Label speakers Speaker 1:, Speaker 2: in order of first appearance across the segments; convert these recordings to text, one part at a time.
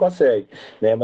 Speaker 1: consegue, né?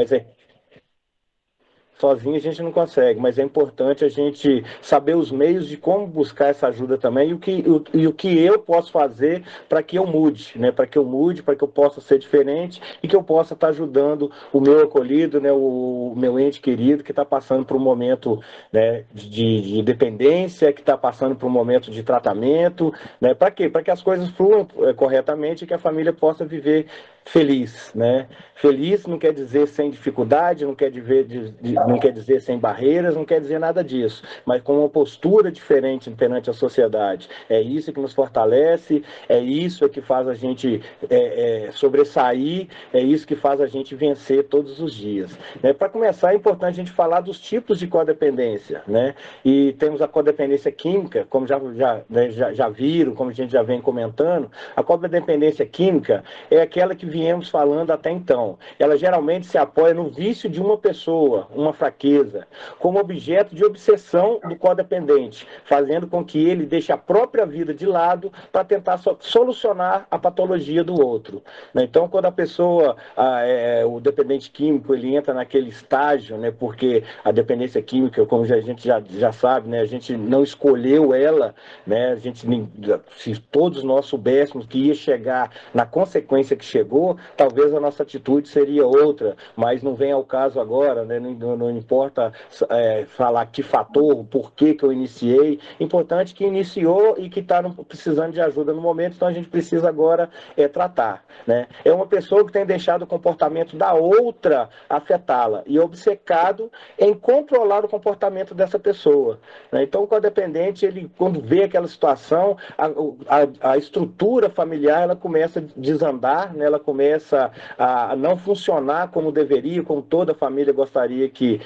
Speaker 1: Sozinho a gente não consegue, mas é importante a gente saber os meios de como buscar essa ajuda também e o que eu posso fazer para que eu mude, né? Para que eu mude, para que eu possa ser diferente e que eu possa estar ajudando o meu acolhido, né? O meu ente querido que está passando por um momento, né, de dependência, que está passando por um momento de tratamento, né? Para quê? Para que as coisas fluam corretamente e que a família possa viver feliz, né? Feliz não quer dizer sem dificuldade, não quer dizer sem barreiras, não quer dizer nada disso, mas com uma postura diferente perante a sociedade. É isso que nos fortalece, é isso que faz a gente sobressair, é isso que faz a gente vencer todos os dias. Né? Para começar, é importante a gente falar dos tipos de codependência, né? E temos a codependência química, como já viram, como a gente já vem comentando, a codependência química é aquela que viemos falando até então. Ela geralmente se apoia no vício de uma pessoa, uma fraqueza, como objeto de obsessão do codependente, fazendo com que ele deixe a própria vida de lado para tentar solucionar a patologia do outro. Então, quando a pessoa, o dependente químico, ele entra naquele estágio, né, porque a dependência química, como a gente já sabe, né, a gente não escolheu ela, né, se todos nós soubéssemos que ia chegar na consequência que chegou, talvez a nossa atitude seria outra, mas não vem ao caso agora, né? Não importa falar que fator, por que eu iniciei, importante que iniciou e que está precisando de ajuda no momento, então a gente precisa agora tratar, né? É uma pessoa que tem deixado o comportamento da outra afetá-la e obcecado em controlar o comportamento dessa pessoa, né? Então o codependente, ele, quando vê aquela situação, a estrutura familiar, ela começa a desandar, né? Ela começa a não funcionar como deveria, como toda família gostaria que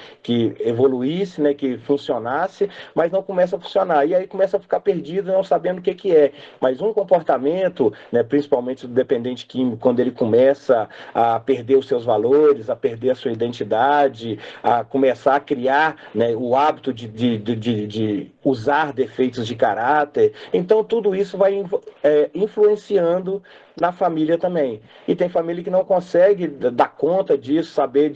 Speaker 1: evoluísse, né? Que funcionasse, mas não começa a funcionar. E aí começa a ficar perdido, não sabendo o que é. Mas um comportamento, né? Principalmente do dependente químico, quando ele começa a perder os seus valores, a perder a sua identidade, a começar a criar, né, o hábito de usar defeitos de caráter. Então, tudo isso vai influenciando na família também. E tem família que não consegue dar conta disso, saber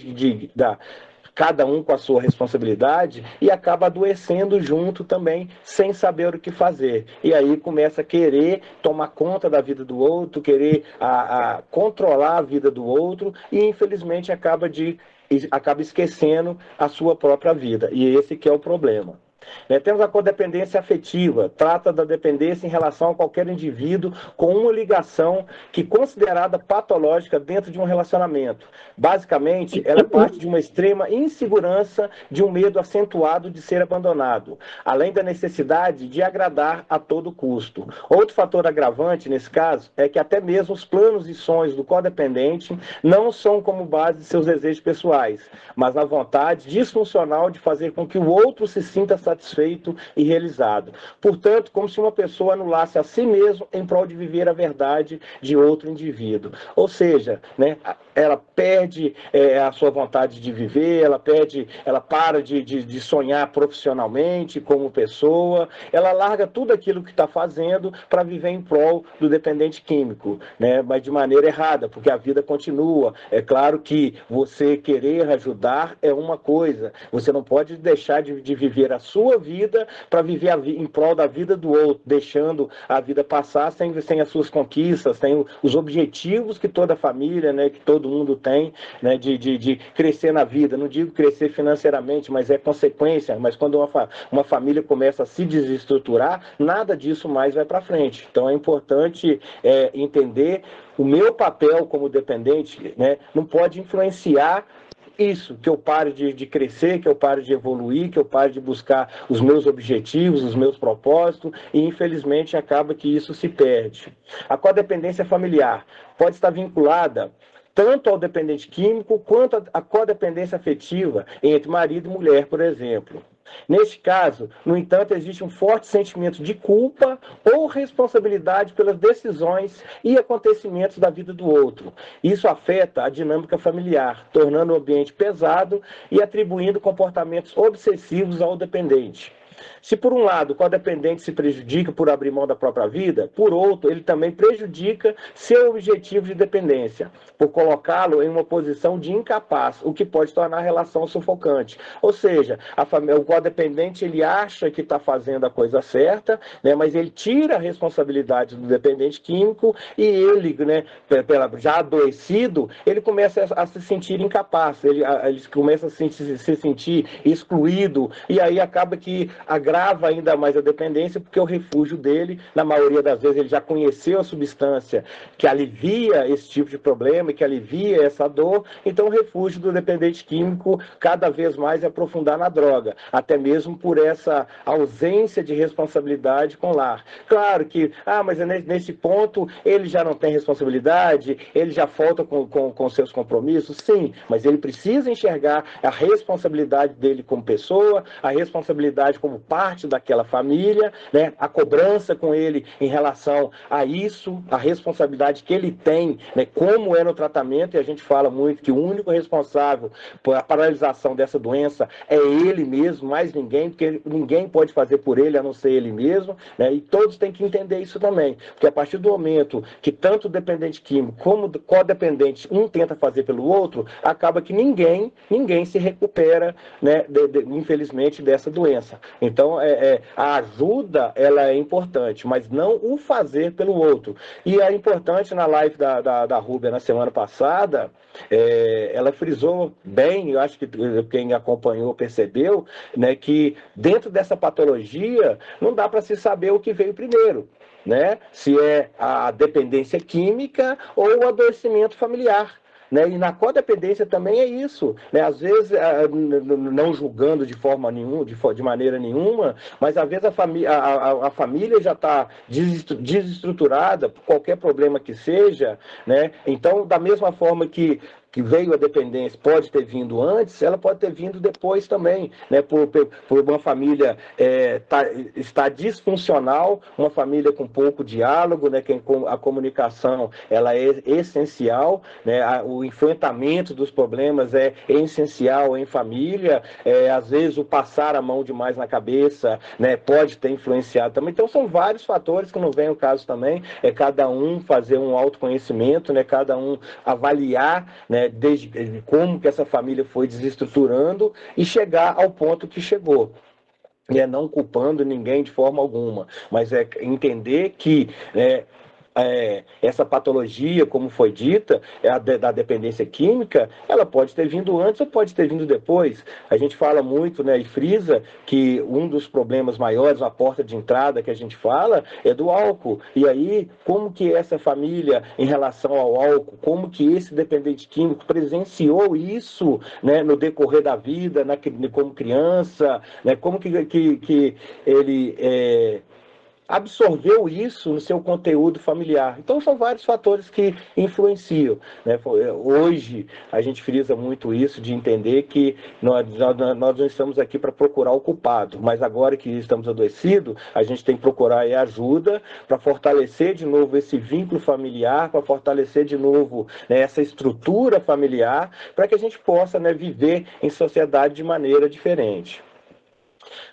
Speaker 1: cada um com a sua responsabilidade e acaba adoecendo junto também, sem saber o que fazer. E aí começa a querer tomar conta da vida do outro, querer controlar a vida do outro e infelizmente acaba esquecendo a sua própria vida. E esse que é o problema. Temos a codependência afetiva, trata da dependência em relação a qualquer indivíduo com uma ligação que é considerada patológica dentro de um relacionamento. Basicamente, ela parte de uma extrema insegurança, de um medo acentuado de ser abandonado, além da necessidade de agradar a todo custo. Outro fator agravante, nesse caso, é que até mesmo os planos e sonhos do codependente não são como base de seus desejos pessoais, mas na vontade disfuncional de fazer com que o outro se sinta satisfeito e realizado. Portanto, como se uma pessoa anulasse a si mesmo em prol de viver a verdade de outro indivíduo. Ou seja, né, ela perde a sua vontade de viver, ela para de sonhar profissionalmente como pessoa, ela larga tudo aquilo que está fazendo para viver em prol do dependente químico, né, mas de maneira errada, porque a vida continua. É claro que você querer ajudar é uma coisa, você não pode deixar de viver a sua vida para viver em prol da vida do outro, deixando a vida passar sem as suas conquistas, sem os objetivos que toda família, né, que todo mundo tem, né, de crescer na vida. Não digo crescer financeiramente, mas é consequência. Mas quando uma família começa a se desestruturar, nada disso mais vai para frente. Então é importante entender o meu papel como dependente, né, não pode influenciar isso, que eu pare de crescer, que eu pare de evoluir, que eu pare de buscar os meus objetivos, os meus propósitos, e infelizmente acaba que isso se perde. A codependência familiar pode estar vinculada tanto ao dependente químico quanto à codependência afetiva entre marido e mulher, por exemplo. Neste caso, no entanto, existe um forte sentimento de culpa ou responsabilidade pelas decisões e acontecimentos da vida do outro. Isso afeta a dinâmica familiar, tornando o ambiente pesado e atribuindo comportamentos obsessivos ao dependente. Se por um lado o codependente se prejudica por abrir mão da própria vida, por outro, ele também prejudica seu objetivo de dependência, por colocá-lo em uma posição de incapaz, o que pode tornar a relação sufocante. Ou seja, o codependente ele acha que está fazendo a coisa certa, né, mas ele tira a responsabilidade do dependente químico e ele, né, já adoecido, ele começa a se sentir incapaz, ele começa a se sentir excluído, e aí acaba que agrava ainda mais a dependência, porque o refúgio dele, na maioria das vezes, ele já conheceu a substância que alivia esse tipo de problema, que alivia essa dor, então o refúgio do dependente químico cada vez mais é aprofundar na droga, até mesmo por essa ausência de responsabilidade com o lar. Claro que, mas nesse ponto ele já não tem responsabilidade, ele já falta com seus compromissos, sim, mas ele precisa enxergar a responsabilidade dele como pessoa, a responsabilidade como parte daquela família, né? A cobrança com ele em relação a isso, a responsabilidade que ele tem, né? Como é no tratamento, e a gente fala muito que o único responsável por a paralisação dessa doença é ele mesmo, mais ninguém, porque ninguém pode fazer por ele a não ser ele mesmo, né? E todos têm que entender isso também, porque a partir do momento que tanto o dependente químico como o codependente um tenta fazer pelo outro, acaba que ninguém se recupera, né, infelizmente, dessa doença. Então, a ajuda, ela é importante, mas não o fazer pelo outro. E é importante, na live da Rúbia, na semana passada, ela frisou bem, eu acho que quem acompanhou percebeu, né, que dentro dessa patologia, não dá para se saber o que veio primeiro, né? Se é a dependência química ou o adoecimento familiar. Né? E na codependência também é isso, né? Às vezes, não julgando de forma nenhuma, de maneira nenhuma, mas às vezes a família já está desestruturada por qualquer problema que seja, né? Então, da mesma forma que veio a dependência, pode ter vindo antes, ela pode ter vindo depois também, né? Por uma família estar disfuncional, uma família com pouco diálogo, né? Que a comunicação ela é essencial, né? O enfrentamento dos problemas é essencial em família, às vezes o passar a mão demais na cabeça, né? Pode ter influenciado também. Então são vários fatores que não vem o caso também, cada um fazer um autoconhecimento, né? Cada um avaliar, né? Desde como que essa família foi desestruturando e chegar ao ponto que chegou. Não culpando ninguém de forma alguma, mas entender que essa patologia, como foi dita, da dependência química, ela pode ter vindo antes ou pode ter vindo depois. A gente fala muito, né, e frisa que um dos problemas maiores, a porta de entrada que a gente fala, é do álcool. E aí, como que essa família, em relação ao álcool, como que esse dependente químico presenciou isso, né, no decorrer da vida, como criança, né, como que ele absorveu isso no seu conteúdo familiar. Então, são vários fatores que influenciam, né? Hoje, a gente frisa muito isso, de entender que nós não estamos aqui para procurar o culpado, mas agora que estamos adoecidos, a gente tem que procurar ajuda para fortalecer de novo esse vínculo familiar, para fortalecer de novo, né, essa estrutura familiar, para que a gente possa, né, viver em sociedade de maneira diferente.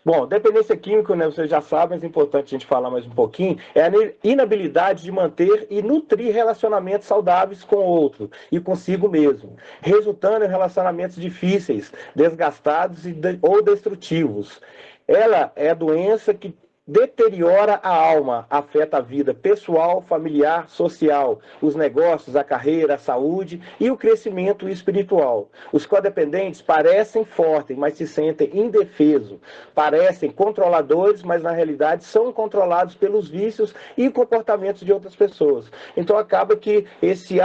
Speaker 1: Bom, dependência química, né, vocês já sabem, mas é importante a gente falar mais um pouquinho, é a inabilidade de manter e nutrir relacionamentos saudáveis com o outro e consigo mesmo, resultando em relacionamentos difíceis, desgastados ou destrutivos. Ela é a doença que deteriora a alma, afeta a vida pessoal, familiar, social, os negócios, a carreira, a saúde e o crescimento espiritual. Os codependentes parecem fortes, mas se sentem indefesos. Parecem controladores, mas na realidade são controlados pelos vícios e comportamentos de outras pessoas. Então acaba que esse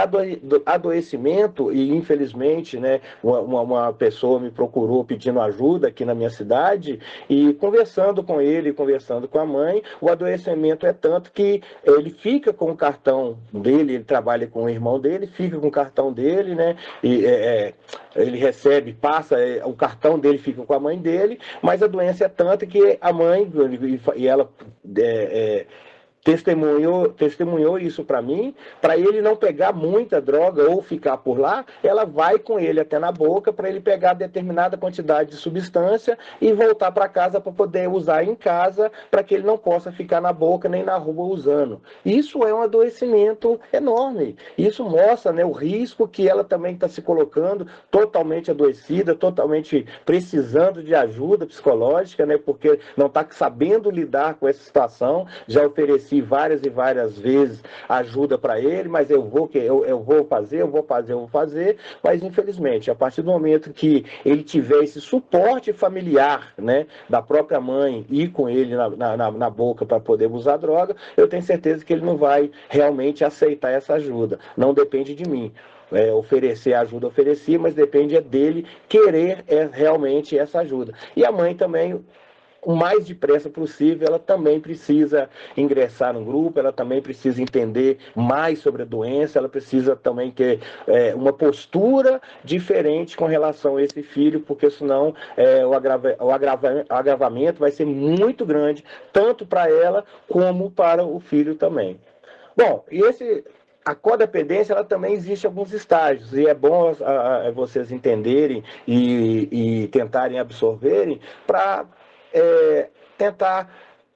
Speaker 1: adoecimento, e infelizmente, né, uma pessoa me procurou pedindo ajuda aqui na minha cidade, e conversando com ele, conversando com a mãe, o adoecimento é tanto que ele fica com o cartão dele, ele trabalha com o irmão dele, fica com o cartão dele, né? E ele recebe, passa, o cartão dele fica com a mãe dele, mas a doença é tanta que a mãe, e ela testemunhou isso para mim, para ele não pegar muita droga ou ficar por lá, ela vai com ele até na boca para ele pegar determinada quantidade de substância e voltar para casa para poder usar em casa, para que ele não possa ficar na boca nem na rua usando. Isso é um adoecimento enorme. Isso mostra, né, o risco que ela também está se colocando, totalmente adoecida, totalmente precisando de ajuda psicológica, né, porque não está sabendo lidar com essa situação. Já ofereci várias e várias vezes ajuda para ele, mas eu vou fazer, mas infelizmente, a partir do momento que ele tiver esse suporte familiar, né, da própria mãe ir com ele na boca para poder usar droga, eu tenho certeza que ele não vai realmente aceitar essa ajuda. Não depende de mim. Oferecer ajuda, oferecer, mas depende dele querer realmente essa ajuda. E a mãe também, o mais depressa possível, ela também precisa ingressar no grupo, ela também precisa entender mais sobre a doença, ela precisa também ter uma postura diferente com relação a esse filho, porque senão o agravamento vai ser muito grande, tanto para ela como para o filho também. Bom, a codependência, ela também existe em alguns estágios, e é bom vocês entenderem e tentarem absorverem para tentar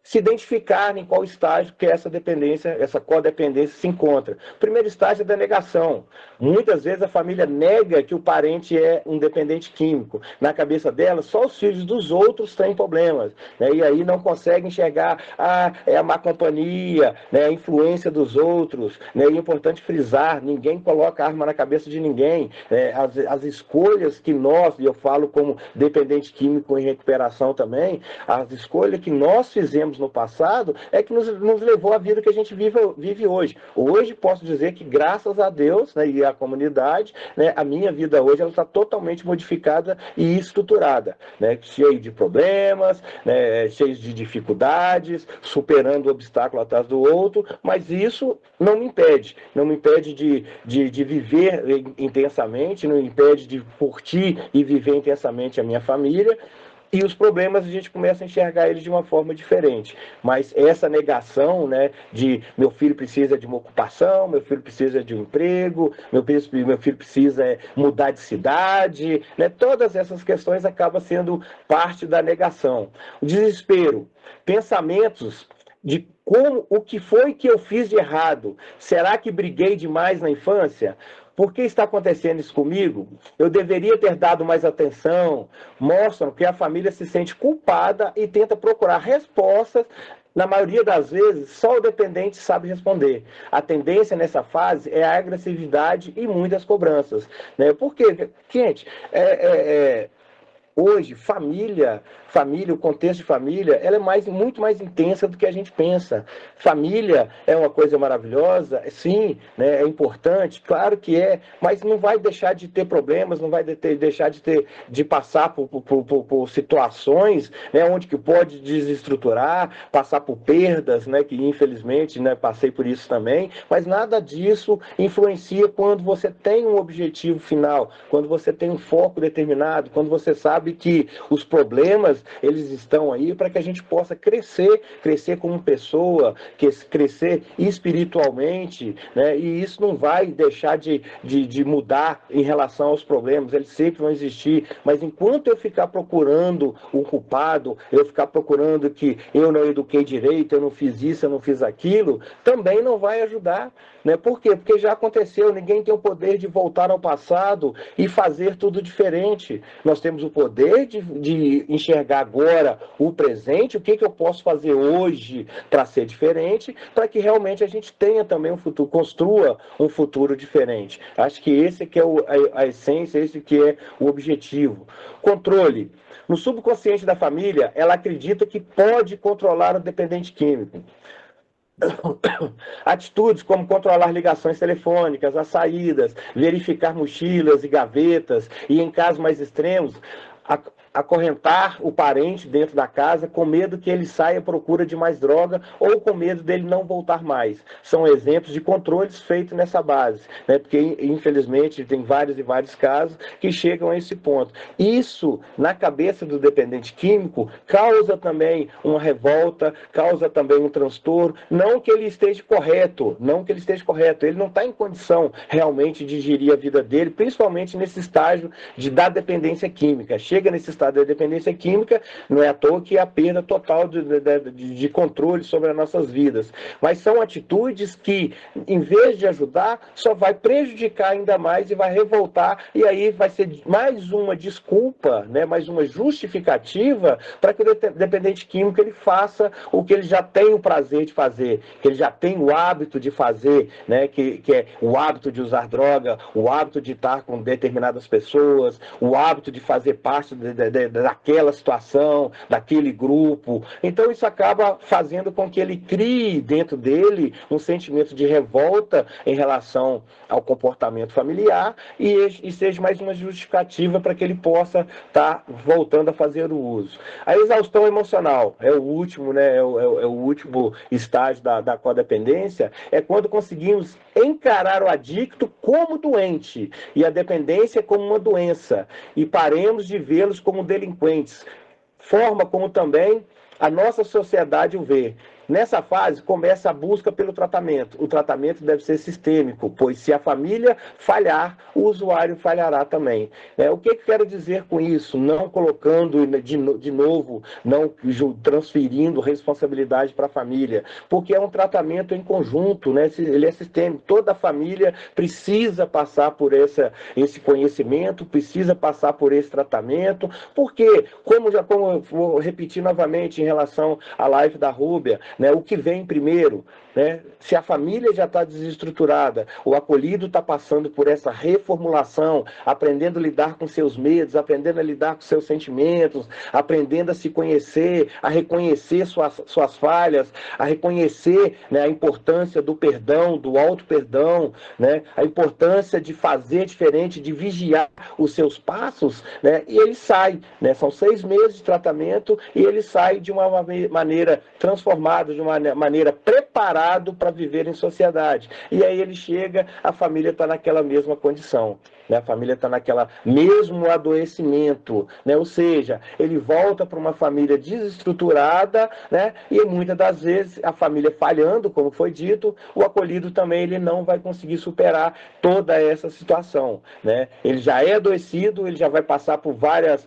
Speaker 1: se identificar em qual estágio que essa dependência, essa codependência se encontra. O primeiro estágio é da negação. Muitas vezes a família nega que o parente é um dependente químico. Na cabeça dela, só os filhos dos outros têm problemas, né? E aí não consegue enxergar é a má companhia, né? A influência dos outros, né? E é importante frisar, ninguém coloca arma na cabeça de ninguém. As escolhas que nós, e eu falo como dependente químico em recuperação também, as escolhas que nós fizemos no passado é que nos levou à vida que a gente vive hoje. Hoje posso dizer que, graças a Deus, né, e à comunidade, né, a minha vida hoje ela está totalmente modificada e estruturada, né, cheio de problemas, né, cheio de dificuldades, superando um obstáculo atrás do outro, mas isso não me impede de viver intensamente, não me impede de curtir e viver intensamente a minha família. E os problemas a gente começa a enxergar eles de uma forma diferente. Mas essa negação, né, de meu filho precisa de uma ocupação, meu filho precisa de um emprego, meu filho precisa mudar de cidade, né, todas essas questões acabam sendo parte da negação. O desespero, pensamentos de o que foi que eu fiz de errado? Será que briguei demais na infância? Por que está acontecendo isso comigo? Eu deveria ter dado mais atenção. Mostram que a família se sente culpada e tenta procurar respostas. Na maioria das vezes, só o dependente sabe responder. A tendência nessa fase é a agressividade e muitas cobranças, né? Porque, gente, hoje, família, o contexto de família, ela é muito mais intensa do que a gente pensa. Família é uma coisa maravilhosa, sim, né, é importante, claro que é, mas não vai deixar de ter problemas, não vai deixar de passar por situações, né, onde que pode desestruturar, passar por perdas, né, que infelizmente, né, passei por isso também, mas nada disso influencia quando você tem um objetivo final, quando você tem um foco determinado, quando você sabe que os problemas, eles estão aí para que a gente possa crescer como pessoa, crescer espiritualmente, né? E isso não vai deixar de mudar em relação aos problemas, eles sempre vão existir, mas enquanto eu ficar procurando o culpado, eu ficar procurando que eu não eduquei direito, eu não fiz isso, eu não fiz aquilo, também não vai ajudar, né? Por quê? Porque já aconteceu, ninguém tem o poder de voltar ao passado e fazer tudo diferente. Nós temos o poder de enxergar agora o presente, o que eu posso fazer hoje para ser diferente, para que realmente a gente tenha também um futuro, construa um futuro diferente. Acho que esse que é a essência, esse que é o objetivo. Controle. No subconsciente da família, ela acredita que pode controlar o dependente químico. Atitudes como controlar ligações telefônicas, as saídas, verificar mochilas e gavetas, e em casos mais extremos, acorrentar o parente dentro da casa com medo que ele saia à procura de mais droga ou com medo dele não voltar mais. São exemplos de controles feitos nessa base, né? Porque, infelizmente, tem vários e vários casos que chegam a esse ponto. Isso, na cabeça do dependente químico, causa também uma revolta, causa também um transtorno. Não que ele esteja correto, ele não está em condição realmente de gerir a vida dele, principalmente nesse estágio da dependência química. Chega nesse estado da dependência química, não é à toa que é a perda total de controle sobre as nossas vidas. Mas são atitudes que, em vez de ajudar, só vai prejudicar ainda mais e vai revoltar, e aí vai ser mais uma desculpa, né, mais uma justificativa para que o dependente químico ele faça o que ele já tem o prazer de fazer, que ele já tem o hábito de fazer, né, que é o hábito de usar droga, o hábito de estar com determinadas pessoas, o hábito de fazer parte daquela situação, daquele grupo. Então isso acaba fazendo com que ele crie dentro dele um sentimento de revolta em relação ao comportamento familiar e seja mais uma justificativa para que ele possa estar voltando a fazer o uso. A exaustão emocional é o último, né, é o último estágio da codependência, é quando conseguimos encarar o adicto como doente e a dependência como uma doença e paremos de vê-los como delinquentes, forma como também a nossa sociedade o vê. Nessa fase, começa a busca pelo tratamento. O tratamento deve ser sistêmico, pois se a família falhar, o usuário falhará também. O que quero dizer com isso? Não colocando de novo, não transferindo responsabilidade para a família, porque é um tratamento em conjunto, né? Ele é sistêmico. Toda a família precisa passar por esse conhecimento, precisa passar por esse tratamento, porque, como eu vou repetir novamente em relação à live da Rúbia, né, o que vem primeiro, né? Se a família já está desestruturada, o acolhido está passando por essa reformulação, aprendendo a lidar com seus medos, aprendendo a lidar com seus sentimentos, aprendendo a se conhecer, a reconhecer suas falhas, a reconhecer, né, a importância do perdão, do auto-perdão, né, a importância de fazer diferente, de vigiar os seus passos, né, e ele sai, né, são 6 meses de tratamento e ele sai de uma maneira transformada, de uma maneira preparada para viver em sociedade. E aí ele chega, a família está naquela mesma condição. Né? A família está naquela mesmo adoecimento, né? Ou seja, ele volta para uma família desestruturada, né? E muitas das vezes a família falhando, como foi dito, o acolhido também ele não vai conseguir superar toda essa situação, né? Ele já é adoecido, ele já vai passar por várias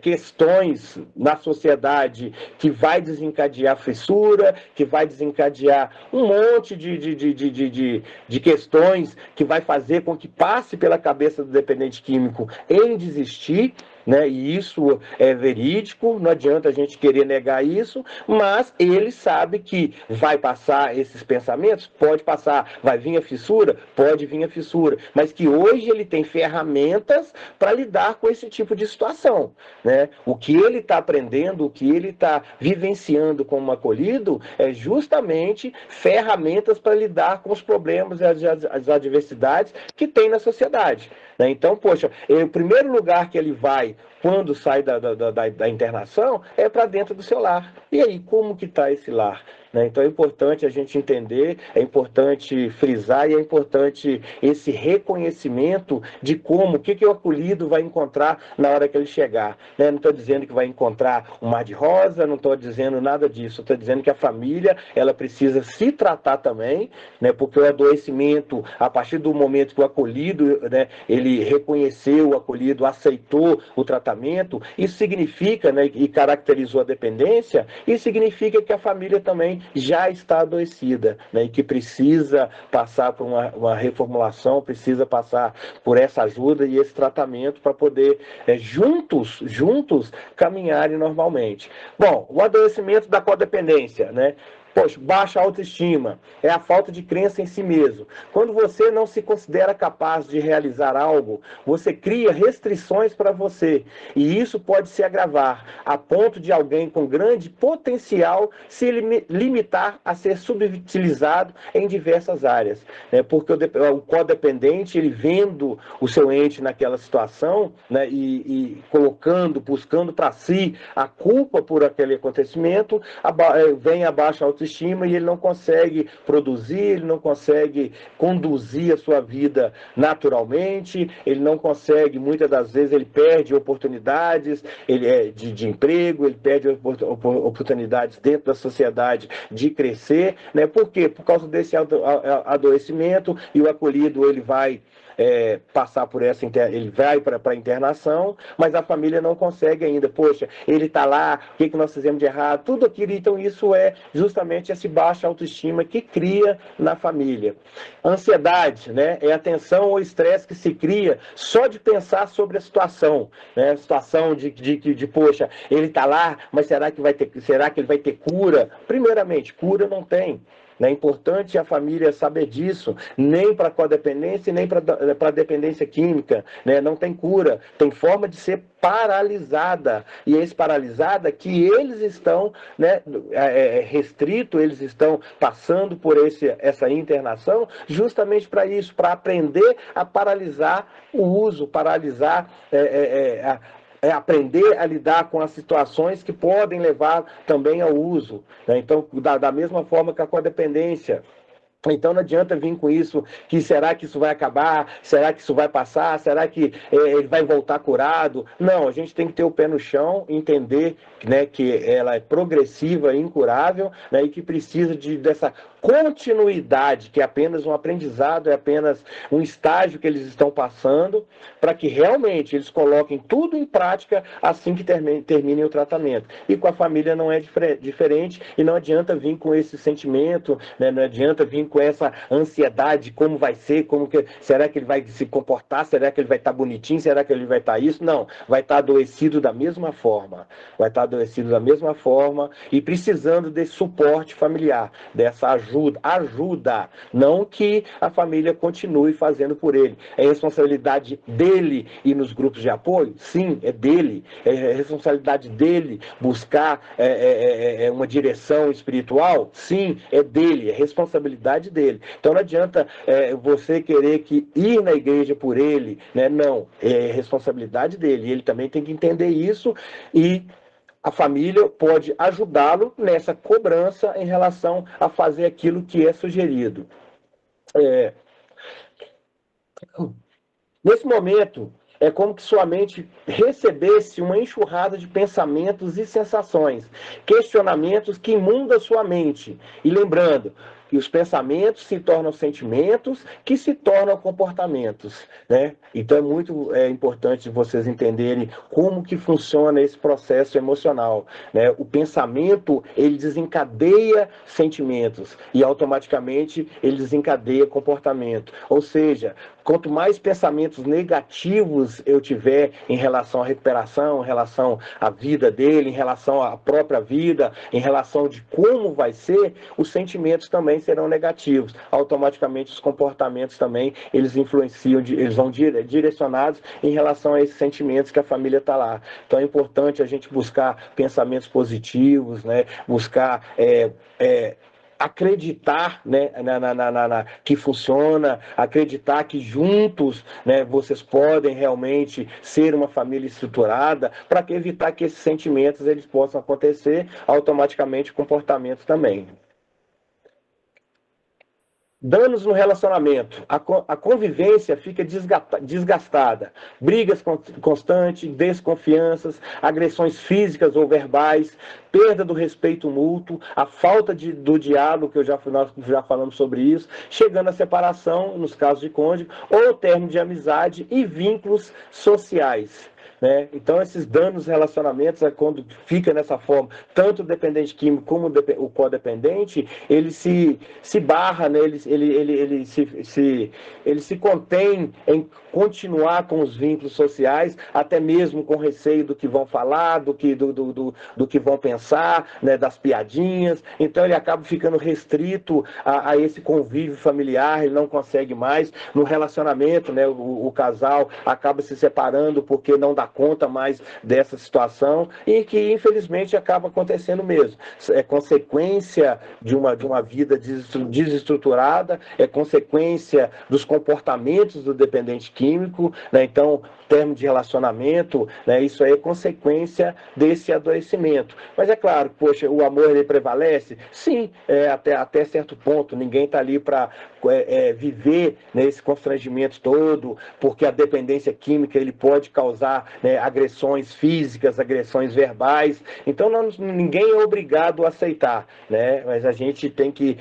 Speaker 1: questões na sociedade que vai desencadear fissura, que vai desencadear um monte de questões que vai fazer com que passe pela cabeça do dependente químico em desistir, né? E isso é verídico, não adianta a gente querer negar isso, mas ele sabe que vai passar esses pensamentos, pode passar, vai vir a fissura, pode vir a fissura, mas que hoje ele tem ferramentas para lidar com esse tipo de situação, né? O que ele está aprendendo, o que ele está vivenciando como acolhido é justamente ferramentas para lidar com os problemas e as adversidades que tem na sociedade, né? Então, poxa, o primeiro lugar que ele vai quando sai da internação é para dentro do seu lar. E aí, como que está esse lar? Né? Então é importante a gente entender, é importante frisar e é importante esse reconhecimento de como, o que o acolhido vai encontrar na hora que ele chegar. Né? Não estou dizendo que vai encontrar um mar de rosa, não estou dizendo nada disso, estou dizendo que a família ela precisa se tratar também, né? Porque o adoecimento, a partir do momento que o acolhido, né, ele reconheceu o acolhido, aceitou o tratamento, isso significa, né, e caracterizou a dependência, isso significa que a família também já está adoecida, né, e que precisa passar por uma reformulação, precisa passar por essa ajuda e esse tratamento para poder juntos caminharem normalmente. Bom, o adoecimento da codependência, né? Poxa, baixa autoestima é a falta de crença em si mesmo. Quando você não se considera capaz de realizar algo, você cria restrições para você. E isso pode se agravar a ponto de alguém com grande potencial se limitar a ser subutilizado em diversas áreas. Porque o codependente, ele vendo o seu ente naquela situação, né, e colocando, buscando para si a culpa por aquele acontecimento, vem a baixa autoestima e ele não consegue produzir, ele não consegue conduzir a sua vida naturalmente, ele não consegue, muitas das vezes, ele perde oportunidades de emprego, ele perde oportunidades dentro da sociedade de crescer, né? Por quê? Por causa desse adoecimento, e o acolhido, ele vai passar por ele vai para a internação, mas a família não consegue ainda. Poxa, ele está lá, o que nós fizemos de errado? Tudo aquilo. Então isso é justamente essa baixa autoestima que cria na família. Ansiedade, né, é a tensão ou estresse que se cria só de pensar sobre a situação, né? A situação de poxa, ele está lá, mas será que ele vai ter cura? Primeiramente, cura não tem. É importante a família saber disso, nem para codependência, nem para dependência química, né? Não tem cura, tem forma de ser paralisada, e esse paralisada que eles estão, né, restrito, eles estão passando por essa internação justamente para isso, para aprender a paralisar o uso, paralisar aprender a lidar com as situações que podem levar também ao uso, né? Então, da mesma forma que a codependência. Então não adianta vir com isso, que será que isso vai acabar, será que isso vai passar, será que ele vai voltar curado? Não, a gente tem que ter o pé no chão, entender, né, que ela é progressiva e incurável, né, e que precisa dessa continuidade, que é apenas um aprendizado, é apenas um estágio que eles estão passando, para que realmente eles coloquem tudo em prática assim que terminem o tratamento. E com a família não é diferente, e não adianta vir com esse sentimento, né, não adianta vir com essa ansiedade, como vai ser, será que ele vai se comportar, será que ele vai estar bonitinho, será que ele vai estar isso? Não, vai estar adoecido da mesma forma, e precisando desse suporte familiar, dessa ajuda, não que a família continue fazendo por ele. É responsabilidade dele ir nos grupos de apoio? Sim, é dele. É responsabilidade dele buscar uma direção espiritual? Sim, é dele. É responsabilidade dele. Então não adianta você querer ir na igreja por ele, né? Não, é responsabilidade dele. Ele também tem que entender isso, e a família pode ajudá-lo nessa cobrança em relação a fazer aquilo que é sugerido. Nesse momento, é como que sua mente recebesse uma enxurrada de pensamentos e sensações, questionamentos que inundam sua mente. E lembrando que os pensamentos se tornam sentimentos, que se tornam comportamentos, né? Então é muito importante vocês entenderem como que funciona esse processo emocional, né? O pensamento, ele desencadeia sentimentos e automaticamente ele desencadeia comportamento. Ou seja, quanto mais pensamentos negativos eu tiver em relação à recuperação, em relação à vida dele, em relação à própria vida, em relação de como vai ser, os sentimentos também serão negativos. Automaticamente os comportamentos também, eles influenciam, eles vão direcionados em relação a esses sentimentos que a família está lá. Então é importante a gente buscar pensamentos positivos, né? Buscar acreditar, né, que funciona, acreditar que juntos, né, vocês podem realmente ser uma família estruturada, para evitar que esses sentimentos eles possam acontecer, automaticamente comportamentos também. Danos no relacionamento. A convivência fica desgastada. Brigas constantes, desconfianças, agressões físicas ou verbais, perda do respeito mútuo, a falta do diálogo, que nós já falamos sobre isso, chegando à separação, nos casos de cônjuge, ou término de amizade e vínculos sociais. né? Então, esses danos nos relacionamentos, quando fica nessa forma, tanto o dependente químico como o codependente, ele se barra, né? Ele se contém em continuar com os vínculos sociais, até mesmo com receio do que vão falar, do que vão pensar, né? Das piadinhas. Então, ele acaba ficando restrito a esse convívio familiar, ele não consegue mais. No relacionamento, né? O casal acaba se separando porque não dá conta mais dessa situação, e que infelizmente acaba acontecendo mesmo. É consequência de uma vida desestruturada, é consequência dos comportamentos do dependente químico, né? Então, termo de relacionamento, né? Isso aí é consequência desse adoecimento. Mas é claro, poxa, o amor ele prevalece? Sim, até certo ponto. Ninguém está ali para viver nesse constrangimento todo, porque a dependência química ele pode causar, né, agressões físicas, agressões verbais. Então, ninguém é obrigado a aceitar, né? Mas a gente tem que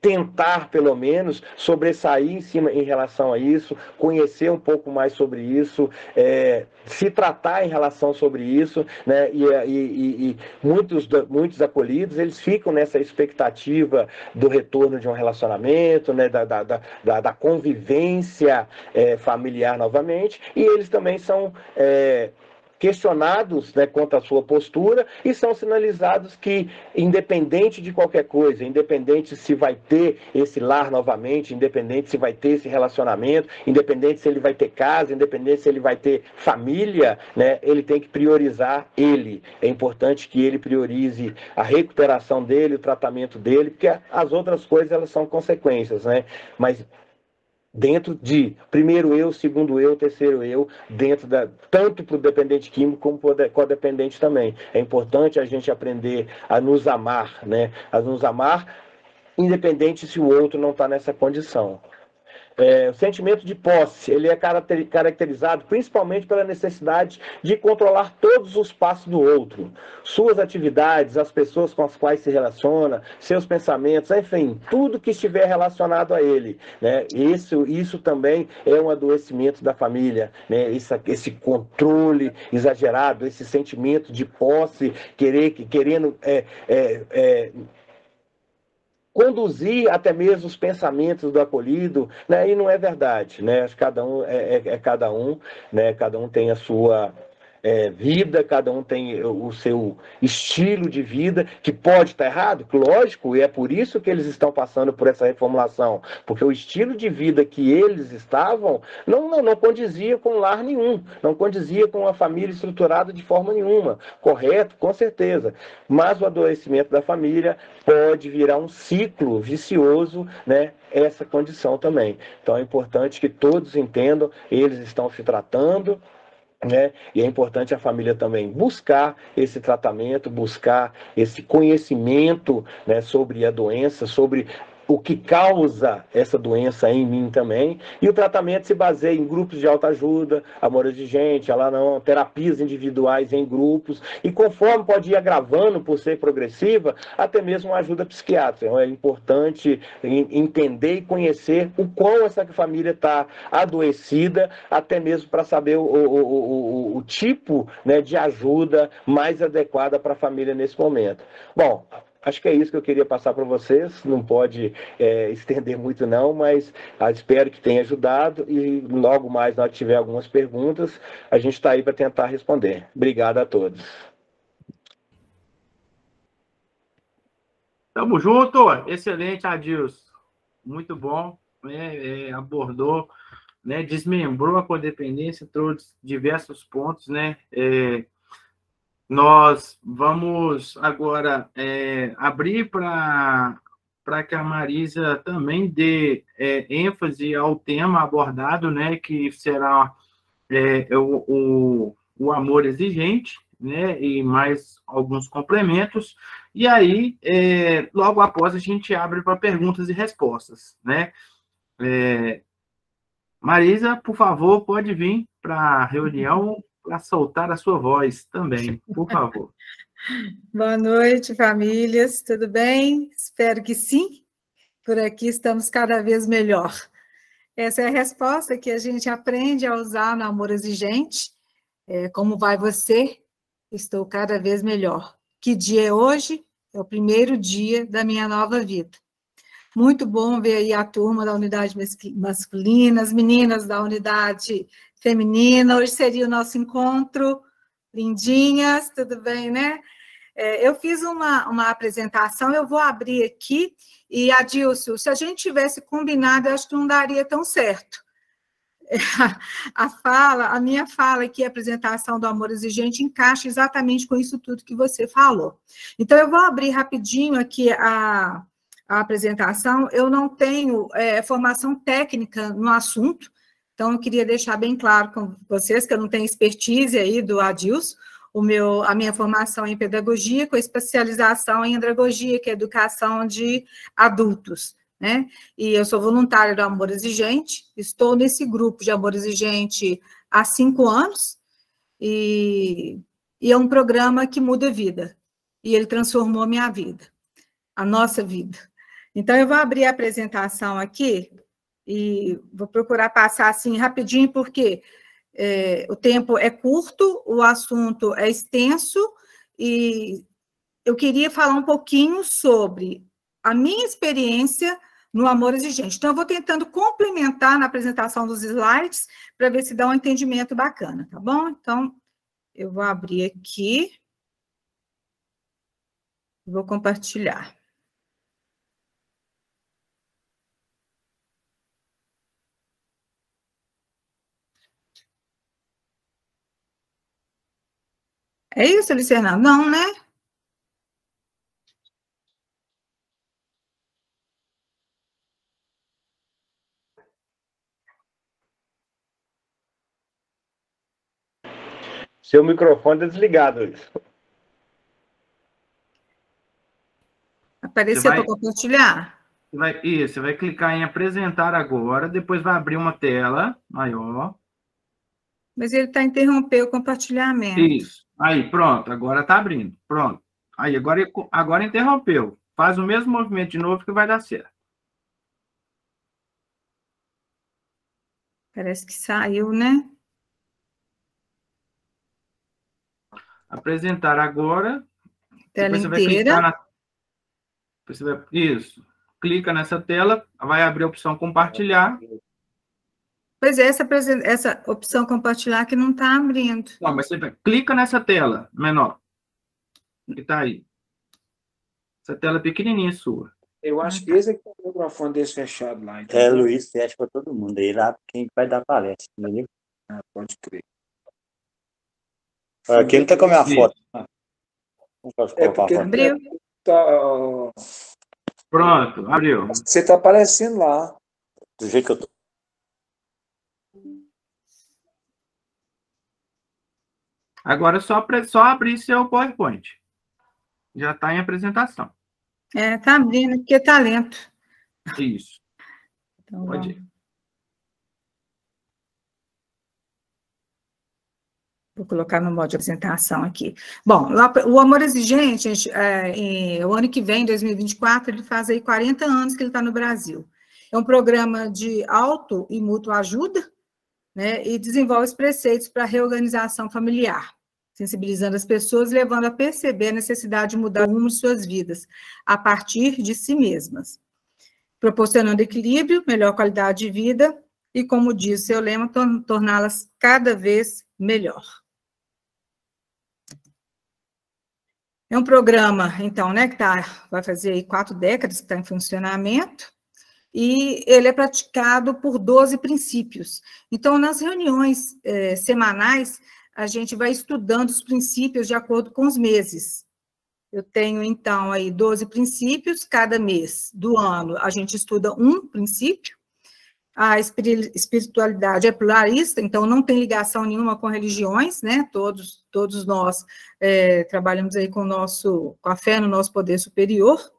Speaker 1: tentar, pelo menos, sobressair em relação a isso, conhecer um pouco mais sobre isso, se tratar em relação sobre isso, né? E muitos acolhidos, eles ficam nessa expectativa do retorno de um relacionamento, né? Da convivência familiar novamente, e eles também são questionados, né, quanto à sua postura, e são sinalizados que, independente de qualquer coisa, independente se vai ter esse lar novamente, independente se vai ter esse relacionamento, independente se ele vai ter casa, independente se ele vai ter família, né, ele tem que priorizar ele. É importante que ele priorize a recuperação dele, o tratamento dele, porque as outras coisas elas são consequências, né? Mas dentro de primeiro eu, segundo eu, terceiro eu, tanto para o dependente químico como para o codependente também. É importante a gente aprender a nos amar, né? A nos amar, independente se o outro não está nessa condição. O sentimento de posse, ele é caracterizado principalmente pela necessidade de controlar todos os passos do outro, suas atividades, as pessoas com as quais se relaciona, seus pensamentos, enfim, tudo que estiver relacionado a ele, né? Isso também é um adoecimento da família, né? Esse controle exagerado, esse sentimento de posse, querendo conduzir até mesmo os pensamentos do acolhido, né? E não é verdade, né? Cada um cada um, né? Cada um tem a sua vida, cada um tem o seu estilo de vida, que pode estar errado, lógico, e é por isso que eles estão passando por essa reformulação, porque o estilo de vida que eles estavam não condizia com lar nenhum, não condizia com uma família estruturada de forma nenhuma, correto? Com certeza, mas o adoecimento da família pode virar um ciclo vicioso, né? Essa condição também. Então é importante que todos entendam, eles estão se tratando, né? E é importante a família também buscar esse tratamento, buscar esse conhecimento, né, sobre a doença, sobre o que causa essa doença em mim também. E o tratamento se baseia em grupos de autoajuda, amor de gente, ela não, terapias individuais em grupos, e conforme pode ir agravando por ser progressiva, até mesmo uma ajuda psiquiátrica. Então, é importante entender e conhecer o quão essa família está adoecida, até mesmo para saber o tipo, né, de ajuda mais adequada para a família nesse momento. Bom, acho que é isso que eu queria passar para vocês. Não pode estender muito não, mas espero que tenha ajudado, e logo mais, na hora que tiver algumas perguntas, a gente está aí para tentar responder. Obrigado a todos.
Speaker 2: Tamo junto, excelente, Adilson. Muito bom, né? Abordou, né? Desmembrou a codependência, trouxe diversos pontos, né? Nós vamos agora abrir para que a Marisa também dê ênfase ao tema abordado, né? Que será o amor exigente, né? E mais alguns complementos. E aí, logo após, a gente abre para perguntas e respostas, né? Marisa, por favor, pode vir para a reunião para soltar a sua voz também, por favor.
Speaker 3: Boa noite, famílias, tudo bem? Espero que sim. Por aqui estamos cada vez melhor. Essa é a resposta que a gente aprende a usar no amor exigente, Como vai você? Estou cada vez melhor. Que dia é hoje? É o primeiro dia da minha nova vida. Muito bom ver aí a turma da unidade masculina, as meninas da unidade feminina. Hoje seria o nosso encontro. Lindinhas, tudo bem, né? Eu fiz uma apresentação, eu vou abrir aqui, e, Adilson, se a gente tivesse combinado, eu acho que não daria tão certo. A minha fala aqui, a apresentação do Amor Exigente, encaixa exatamente com isso tudo que você falou. Então, eu vou abrir rapidinho aqui a apresentação. Eu não tenho formação técnica no assunto, então eu queria deixar bem claro com vocês que eu não tenho expertise aí do Adilson. A minha formação é em pedagogia, com especialização em andragogia, que é educação de adultos, né? E eu sou voluntária do Amor Exigente, estou nesse grupo de Amor Exigente há 5 anos, e é um programa que muda a vida, e ele transformou a minha vida, a nossa vida. Então, eu vou abrir a apresentação aqui, e vou procurar passar assim rapidinho, porque o tempo é curto, o assunto é extenso, e eu queria falar um pouquinho sobre a minha experiência no Amor Exigente. Então, eu vou tentando complementar na apresentação dos slides, para ver se dá um entendimento bacana, tá bom? Então, eu vou abrir aqui, vou compartilhar. É isso, Luciana? Não, né?
Speaker 1: Seu microfone é desligado, Luiz.
Speaker 3: Apareceu para compartilhar?
Speaker 2: Você vai clicar em apresentar agora, depois vai abrir uma tela maior.
Speaker 3: Mas ele está interrompendo o compartilhamento.
Speaker 2: Isso. Aí, pronto, agora está abrindo. Pronto. Aí, agora interrompeu. Faz o mesmo movimento de novo que vai dar certo.
Speaker 3: Parece que saiu, né?
Speaker 2: Apresentar agora.
Speaker 3: Tela
Speaker 2: depois você vai
Speaker 3: inteira.
Speaker 2: clicar na... Isso. Clica nessa tela, vai abrir a opção compartilhar.
Speaker 3: Pois é, essa opção compartilhar que não está abrindo.
Speaker 2: Não, mas você clica nessa tela menor, que está aí. Essa tela pequenininha sua.
Speaker 4: Eu acho que esse é o microfone desse fechado lá. Entendeu?
Speaker 5: Luiz, fecha para todo mundo. Aí lá quem vai dar palestra, entendeu?
Speaker 4: Pode crer.
Speaker 5: Aqui não está com a minha foto.
Speaker 4: Não posso colocar a foto.
Speaker 3: Abriu.
Speaker 2: Pronto, abriu.
Speaker 4: Você está aparecendo lá.
Speaker 5: Do jeito que eu tô.
Speaker 2: Agora é só abrir seu PowerPoint. Já está em apresentação.
Speaker 3: Está abrindo, porque está lento.
Speaker 2: Isso.
Speaker 3: Então,
Speaker 2: Pode ir.
Speaker 3: Vou colocar no modo de apresentação aqui. Bom, o Amor Exigente, o ano que vem, 2024, ele faz aí 40 anos que ele está no Brasil. É um programa de auto e mútua ajuda, né, e desenvolve os preceitos para a reorganização familiar, sensibilizando as pessoas, levando a perceber a necessidade de mudar o rumo de suas vidas, a partir de si mesmas, proporcionando equilíbrio, melhor qualidade de vida e, como diz seu lema, torná-las cada vez melhor. É um programa, então, né, que vai fazer aí 4 décadas que está em funcionamento, e ele é praticado por 12 princípios. Então, nas reuniões semanais, a gente vai estudando os princípios de acordo com os meses. Eu tenho, então, aí 12 princípios, cada mês do ano a gente estuda um princípio. A espiritualidade é pluralista, então não tem ligação nenhuma com religiões, né? Todos nós trabalhamos aí com a fé no nosso poder superior,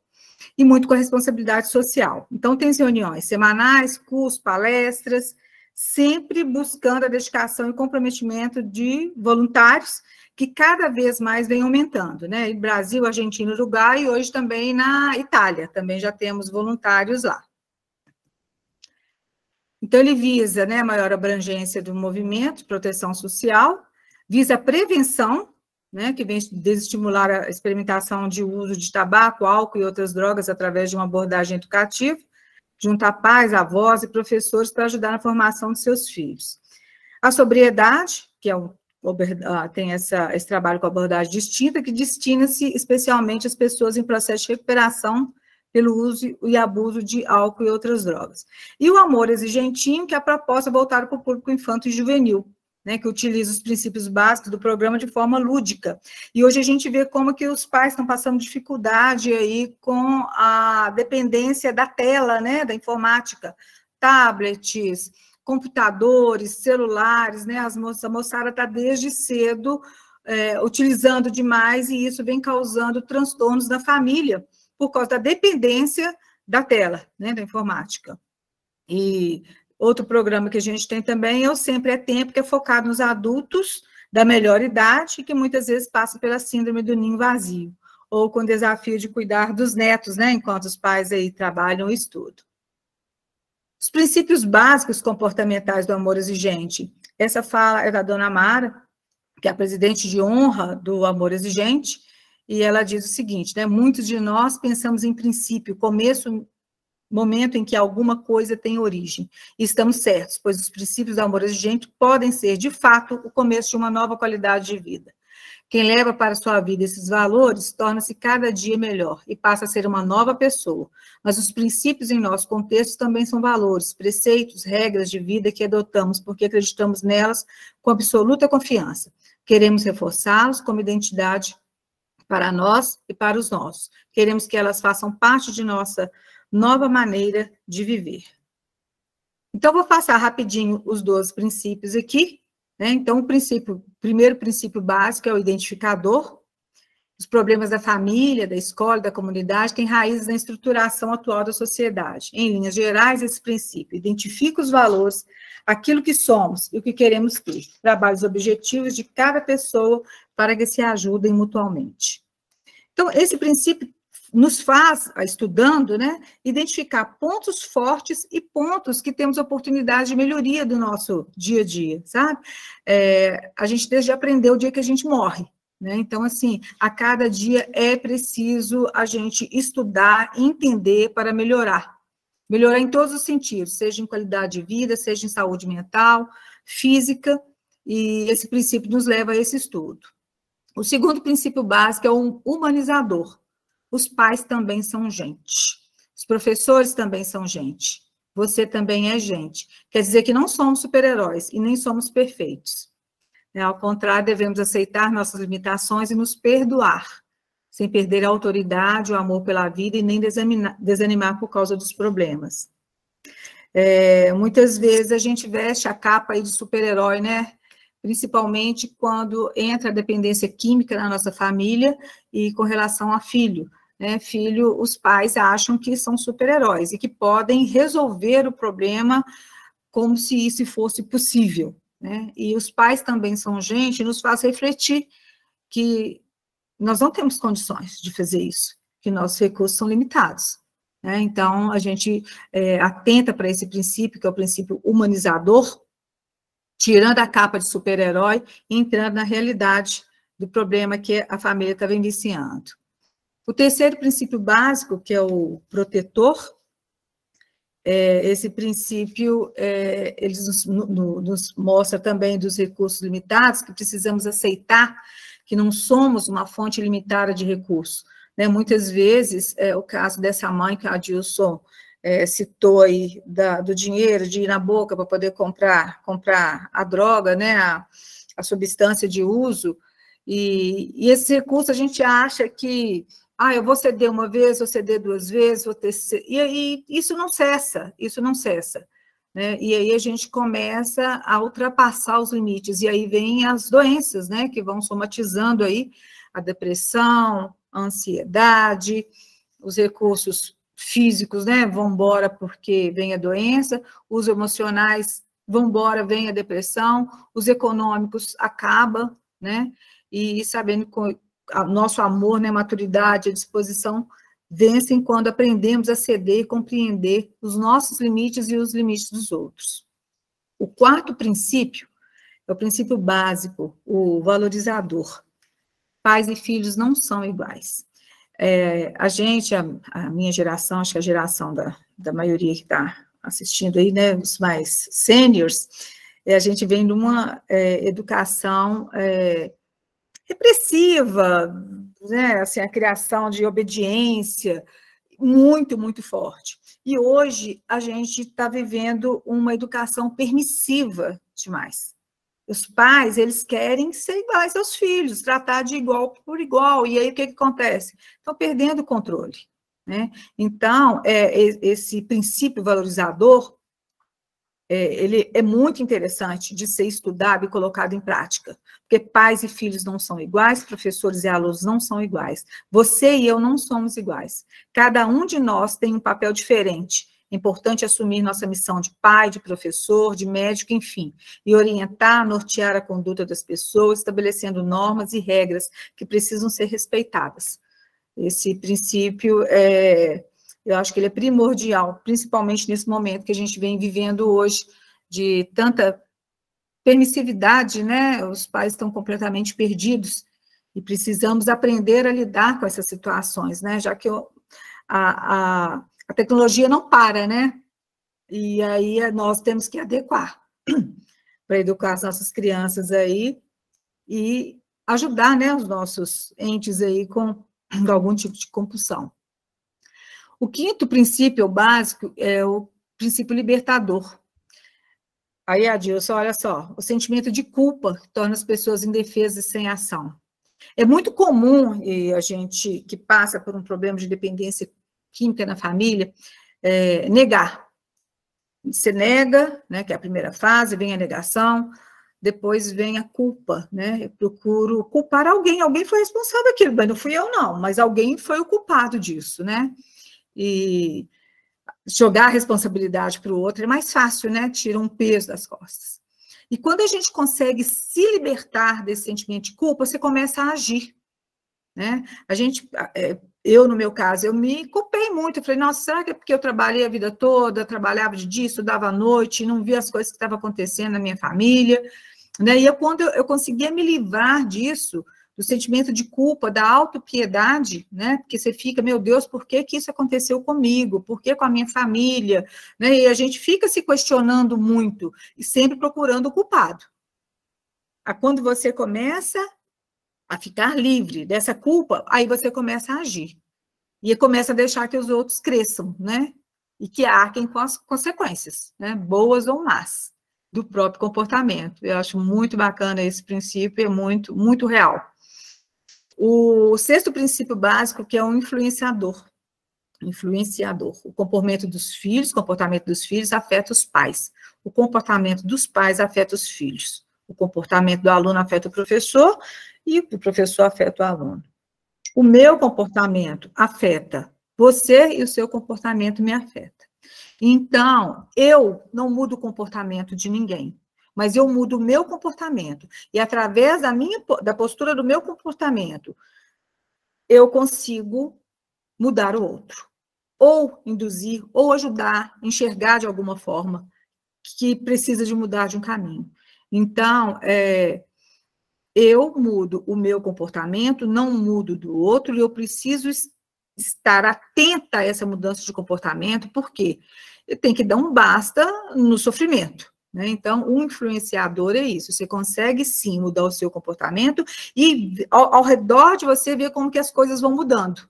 Speaker 3: e muito com a responsabilidade social. Então, tem reuniões semanais, cursos, palestras, sempre buscando a dedicação e comprometimento de voluntários, que cada vez mais vem aumentando, né? Brasil, Argentina, Uruguai, e hoje também na Itália, também já temos voluntários lá. Então, ele visa, né, a maior abrangência do movimento, proteção social, visa a prevenção, né, que vem desestimular a experimentação de uso de tabaco, álcool e outras drogas através de uma abordagem educativa, juntar pais, avós e professores para ajudar na formação de seus filhos. A sobriedade, que tem esse trabalho com abordagem distinta, que destina-se especialmente às pessoas em processo de recuperação pelo uso e abuso de álcool e outras drogas. E o amor exigentinho, que é a proposta voltada para o público infanto e juvenil, né, que utiliza os princípios básicos do programa de forma lúdica. E hoje a gente vê como que os pais estão passando dificuldade aí com a dependência da tela, né, da informática, tablets, computadores, celulares, né, a moçada está desde cedo utilizando demais, e isso vem causando transtornos na família, por causa da dependência da tela, né, da informática. E outro programa que a gente tem também é o Sempre é Tempo, que é focado nos adultos da melhor idade, que muitas vezes passa pela síndrome do ninho vazio, ou com o desafio de cuidar dos netos, né, enquanto os pais aí trabalham e estudam. Os princípios básicos comportamentais do amor exigente. Essa fala é da dona Mara, que é a presidente de honra do Amor Exigente, e ela diz o seguinte, né, muitos de nós pensamos em princípio, começo, momento em que alguma coisa tem origem. E estamos certos, pois os princípios do amor exigente podem ser, de fato, o começo de uma nova qualidade de vida. Quem leva para a sua vida esses valores torna-se cada dia melhor e passa a ser uma nova pessoa. Mas os princípios em nosso contexto também são valores, preceitos, regras de vida que adotamos porque acreditamos nelas com absoluta confiança. Queremos reforçá-los como identidade para nós e para os nossos. Queremos que elas façam parte de nossa nova maneira de viver. Então, vou passar rapidinho os 12 princípios aqui, né? Então, o primeiro princípio básico é o identificador. Os problemas da família, da escola, da comunidade têm raízes na estruturação atual da sociedade. Em linhas gerais, esse princípio identifica os valores, aquilo que somos e o que queremos ter, trabalhos objetivos de cada pessoa para que se ajudem mutuamente. Então, esse princípio nos faz, estudando, né, identificar pontos fortes e pontos que temos oportunidade de melhoria do nosso dia a dia, sabe? A gente desde aprendeu o dia que a gente morre, né? Então, assim, a cada dia é preciso a gente estudar, entender para melhorar. Melhorar em todos os sentidos, seja em qualidade de vida, seja em saúde mental, física, e esse princípio nos leva a esse estudo. O segundo princípio básico é o humanizador. Os pais também são gente. Os professores também são gente. Você também é gente. Quer dizer que não somos super-heróis e nem somos perfeitos. Ao contrário, devemos aceitar nossas limitações e nos perdoar, sem perder a autoridade, o amor pela vida e nem desanimar por causa dos problemas. Muitas vezes a gente veste a capa aí de super-herói, né? Principalmente quando entra a dependência química na nossa família e com relação a filho. Filho, os pais acham que são super-heróis e que podem resolver o problema como se isso fosse possível, né? E os pais também são gente e nos faz refletir que nós não temos condições de fazer isso, que nossos recursos são limitados, né? Então, a gente atenta para esse princípio, que é o princípio humanizador, tirando a capa de super-herói e entrando na realidade do problema que a família está vivenciando. O terceiro princípio básico, que é o protetor, esse princípio, ele nos mostra também dos recursos limitados, que precisamos aceitar que não somos uma fonte limitada de recursos, né? Muitas vezes, o caso dessa mãe que a Adilson citou aí, do dinheiro, de ir na boca para poder comprar a droga, né? A substância de uso, e esse recurso a gente acha que eu vou ceder uma vez, vou ceder duas vezes, vou ter... E isso não cessa, né? E aí a gente começa a ultrapassar os limites, e aí vem as doenças, né, que vão somatizando aí a depressão, a ansiedade, os recursos físicos, né, vão embora porque vem a doença, os emocionais vão embora, vem a depressão, os econômicos acabam, né, e sabendo que nosso amor, né, maturidade, a disposição vencem quando aprendemos a ceder e compreender os nossos limites e os limites dos outros. O quarto princípio é o princípio básico, o valorizador. Pais e filhos não são iguais. A minha geração, acho que a geração da maioria que está assistindo aí, né, os mais sêniors, a gente vem de uma educação repressiva, né, assim, a criação de obediência muito, muito forte. E hoje a gente está vivendo uma educação permissiva demais. Os pais, eles querem ser iguais aos filhos, tratar de igual por igual, e aí o que acontece? Estão perdendo o controle, né? Então, esse princípio valorizador, ele é muito interessante de ser estudado e colocado em prática, porque pais e filhos não são iguais, professores e alunos não são iguais, você e eu não somos iguais, cada um de nós tem um papel diferente. É importante assumir nossa missão de pai, de professor, de médico, enfim, e orientar, nortear a conduta das pessoas, estabelecendo normas e regras que precisam ser respeitadas. Esse princípio, eu acho que ele é primordial, principalmente nesse momento que a gente vem vivendo hoje, de tanta permissividade, né? Os pais estão completamente perdidos, e precisamos aprender a lidar com essas situações, né? Já que a tecnologia não para, né? E aí nós temos que adequar para educar as nossas crianças aí e ajudar, né, os nossos entes aí com algum tipo de compulsão. O quinto princípio básico é o princípio libertador. Aí, Adilson, olha só, o sentimento de culpa torna as pessoas indefesas e sem ação. É muito comum, e a gente que passa por um problema de dependência química na família, negar. Você nega, né, que é a primeira fase, vem a negação, depois vem a culpa, né? Eu procuro culpar alguém foi responsável daquilo, mas não fui eu não, mas alguém foi o culpado disso, né? E jogar a responsabilidade para o outro é mais fácil, né? Tira um peso das costas. E quando a gente consegue se libertar desse sentimento de culpa, você começa a agir, né? Eu, no meu caso, eu me culpei muito. Eu falei, nossa, será que é porque eu trabalhei a vida toda, trabalhava de dia, estudava à noite, não via as coisas que estavam acontecendo na minha família, né? E quando eu conseguia me livrar disso, do sentimento de culpa, da autopiedade, né? Porque você fica, meu Deus, por que isso aconteceu comigo? Por que com a minha família? Né? E a gente fica se questionando muito e sempre procurando o culpado. Quando você começa a ficar livre dessa culpa, aí você começa a agir. E começa a deixar que os outros cresçam, né? E que arquem com as consequências, né? Boas ou más, do próprio comportamento. Eu acho muito bacana esse princípio, é muito, muito real. O sexto princípio básico, que é o influenciador. O comportamento dos filhos afeta os pais. O comportamento dos pais afeta os filhos. O comportamento do aluno afeta o professor e o professor afeta o aluno. O meu comportamento afeta você e o seu comportamento me afeta. Então, eu não mudo o comportamento de ninguém, mas eu mudo o meu comportamento. E através da postura do meu comportamento, eu consigo mudar o outro. Ou induzir, ou ajudar, enxergar de alguma forma que precisa de mudar de um caminho. Então, eu mudo o meu comportamento, não mudo do outro, e eu preciso estar atenta a essa mudança de comportamento, porque eu tenho que dar um basta no sofrimento, né? Então, o influenciador é isso, você consegue sim mudar o seu comportamento e ao redor de você ver como que as coisas vão mudando,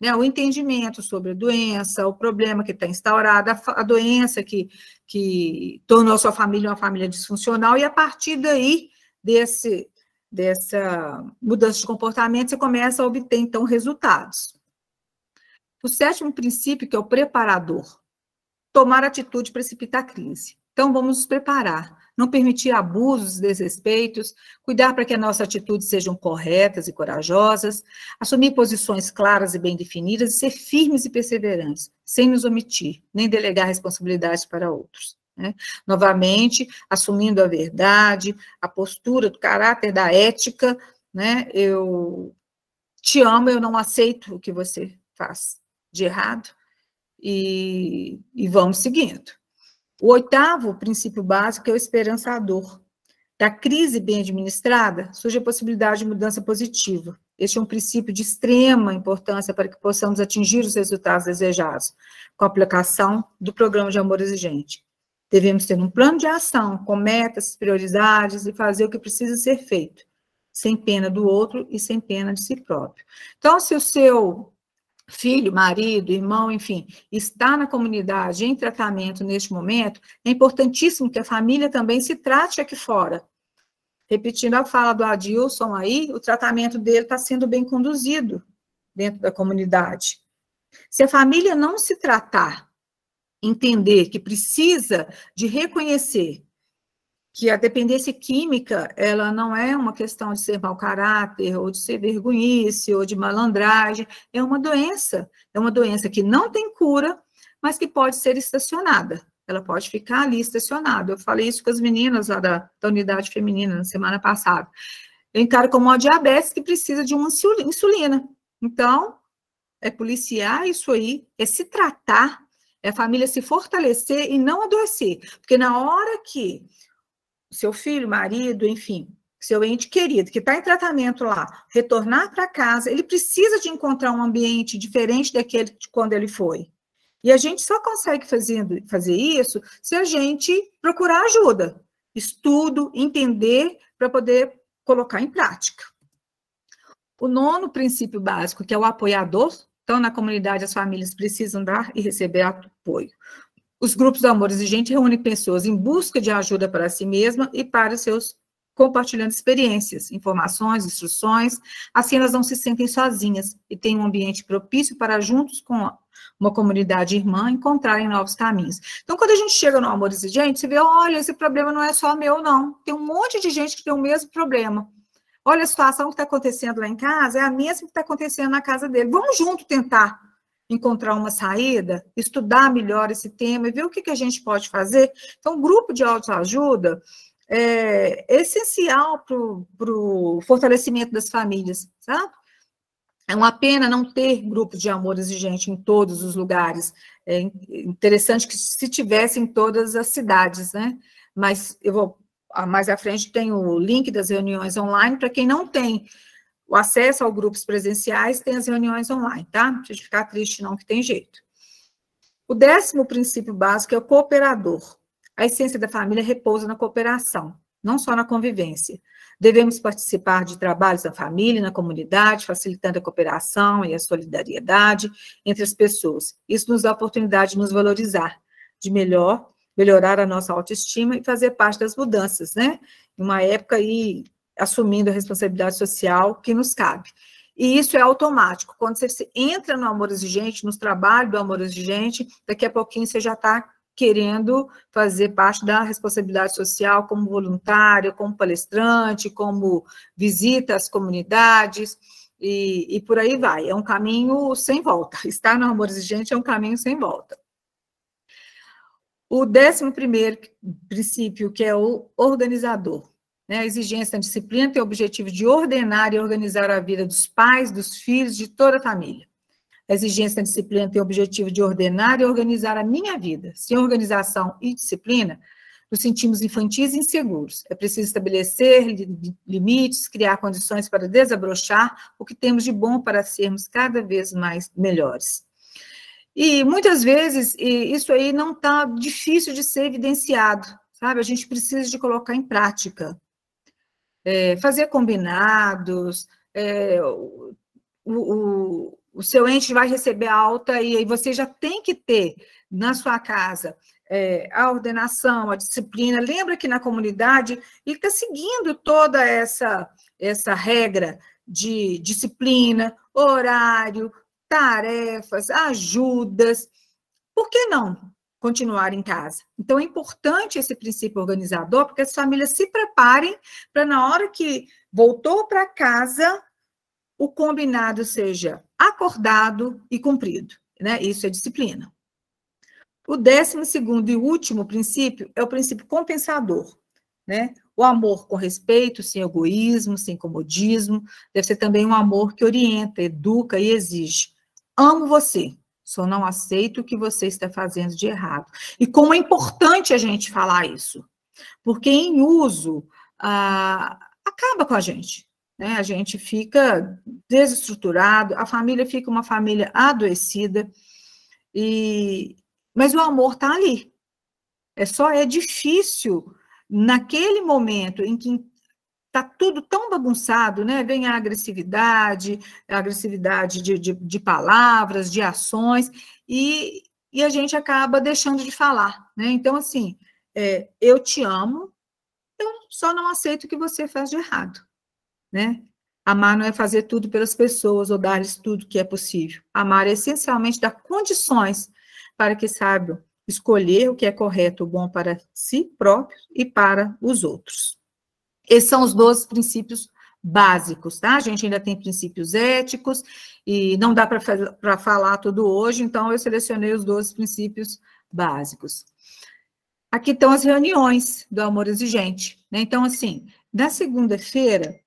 Speaker 3: né? O entendimento sobre a doença, o problema que está instaurado, a doença que tornou a sua família uma família disfuncional, e a partir daí, dessa mudança de comportamento, você começa a obter, então, resultados. O sétimo princípio, que é o preparador. Tomar atitude precipita a crise. Então, vamos nos preparar. Não permitir abusos, desrespeitos, cuidar para que as nossas atitudes sejam corretas e corajosas, assumir posições claras e bem definidas e ser firmes e perseverantes, sem nos omitir, nem delegar responsabilidades para outros. Né? Novamente, assumindo a verdade, a postura do caráter, da ética, né? Eu te amo, eu não aceito o que você faz de errado, e vamos seguindo. O oitavo princípio básico é o esperançador. da crise bem administrada, surge a possibilidade de mudança positiva. Este é um princípio de extrema importância para que possamos atingir os resultados desejados, com a aplicação do programa de amor exigente. Devemos ter um plano de ação, com metas, prioridades, e fazer o que precisa ser feito, sem pena do outro e sem pena de si próprio. Então, se o seu filho, marido, irmão, enfim, está na comunidade em tratamento neste momento, é importantíssimo que a família também se trate aqui fora. Repetindo a fala do Adilson aí, o tratamento dele está sendo bem conduzido dentro da comunidade. Se a família não se tratar, entender que precisa de reconhecer que a dependência química, ela não é uma questão de ser mau caráter, ou de ser vergonhice, ou de malandragem, é uma doença que não tem cura, mas que pode ser estacionada. Ela pode ficar ali estacionada. Eu falei isso com as meninas lá da unidade feminina na semana passada. Eu encaro como uma diabetes que precisa de uma insulina. Então, é policiar isso aí, é se tratar, é a família se fortalecer e não adoecer. Porque na hora que seu filho, marido, enfim, seu ente querido, que está em tratamento lá, retornar para casa, ele precisa de encontrar um ambiente diferente daquele de quando ele foi. E a gente só consegue fazer isso se a gente procurar ajuda, estudo, entender, para poder colocar em prática. O 9º princípio básico, que é o apoiador, então, na comunidade, as famílias precisam dar e receber apoio. Os grupos do amor exigente reúnem pessoas em busca de ajuda para si mesma e para seus compartilhando experiências, informações, instruções, assim elas não se sentem sozinhas e têm um ambiente propício para, juntos com uma comunidade irmã, encontrarem novos caminhos. Então, quando a gente chega no amor exigente, você vê, olha, esse problema não é só meu, não. Tem um monte de gente que tem o mesmo problema. Olha, a situação que está acontecendo lá em casa é a mesma que está acontecendo na casa dele. Vamos junto tentar encontrar uma saída, estudar melhor esse tema e ver o que a gente pode fazer. Então, o grupo de autoajuda é essencial para o fortalecimento das famílias, sabe? É uma pena não ter grupos de amor exigente em todos os lugares. É interessante que se tivesse em todas as cidades, né? Mas eu vou, mais à frente tem o link das reuniões online, para quem não tem o acesso aos grupos presenciais, tem as reuniões online, tá? Não precisa ficar triste não, que tem jeito. O 10º princípio básico é o cooperador. A essência da família repousa na cooperação, não só na convivência. Devemos participar de trabalhos da família, na comunidade, facilitando a cooperação e a solidariedade entre as pessoas. Isso nos dá a oportunidade de nos valorizar, de melhorar a nossa autoestima e fazer parte das mudanças, né? Em uma época aí, assumindo a responsabilidade social que nos cabe. E isso é automático. Quando você entra no amor exigente, nos trabalhos do amor exigente, daqui a pouquinho você já está querendo fazer parte da responsabilidade social como voluntário, como palestrante, como visita às comunidades, e por aí vai. É um caminho sem volta. Estar no amor exigente é um caminho sem volta. O 11º princípio, que é o organizador. A exigência da disciplina tem o objetivo de ordenar e organizar a vida dos pais, dos filhos, de toda a família. A exigência da disciplina tem o objetivo de ordenar e organizar a minha vida. Sem organização e disciplina, nos sentimos infantis e inseguros. É preciso estabelecer limites, criar condições para desabrochar o que temos de bom para sermos cada vez mais melhores. E muitas vezes isso aí não está difícil de ser evidenciado, sabe? A gente precisa de colocar em prática. Fazer combinados, o seu ente vai receber alta e aí você já tem que ter na sua casa a ordenação, a disciplina. Lembra que na comunidade ele está seguindo toda essa regra de disciplina, horário, tarefas, ajudas. Por que não continuar em casa? Então, é importante esse princípio organizador, porque as famílias se preparem para, na hora que voltou para casa, o combinado seja acordado e cumprido, né? Isso é disciplina. O 12º e último princípio é o princípio compensador, né? O amor com respeito, sem egoísmo, sem comodismo, deve ser também um amor que orienta, educa e exige. Amo você, só não aceito o que você está fazendo de errado. E como é importante a gente falar isso, porque em uso acaba com a gente, né? A gente fica desestruturado, a família fica uma família adoecida, mas o amor está ali. É difícil, naquele momento em que está tudo tão bagunçado, né? Vem a agressividade de palavras, de ações, e a gente acaba deixando de falar, né? Então, assim, eu te amo, eu só não aceito o que você faz de errado, né? Amar não é fazer tudo pelas pessoas ou dar-lhes tudo que é possível. Amar é essencialmente dar condições para que saibam escolher o que é correto, o bom para si próprio e para os outros. Esses são os 12 princípios básicos, tá? A gente ainda tem princípios éticos, e não dá para falar tudo hoje, então eu selecionei os 12 princípios básicos. Aqui estão as reuniões do Amor Exigente, né? Então, assim, na segunda-feira,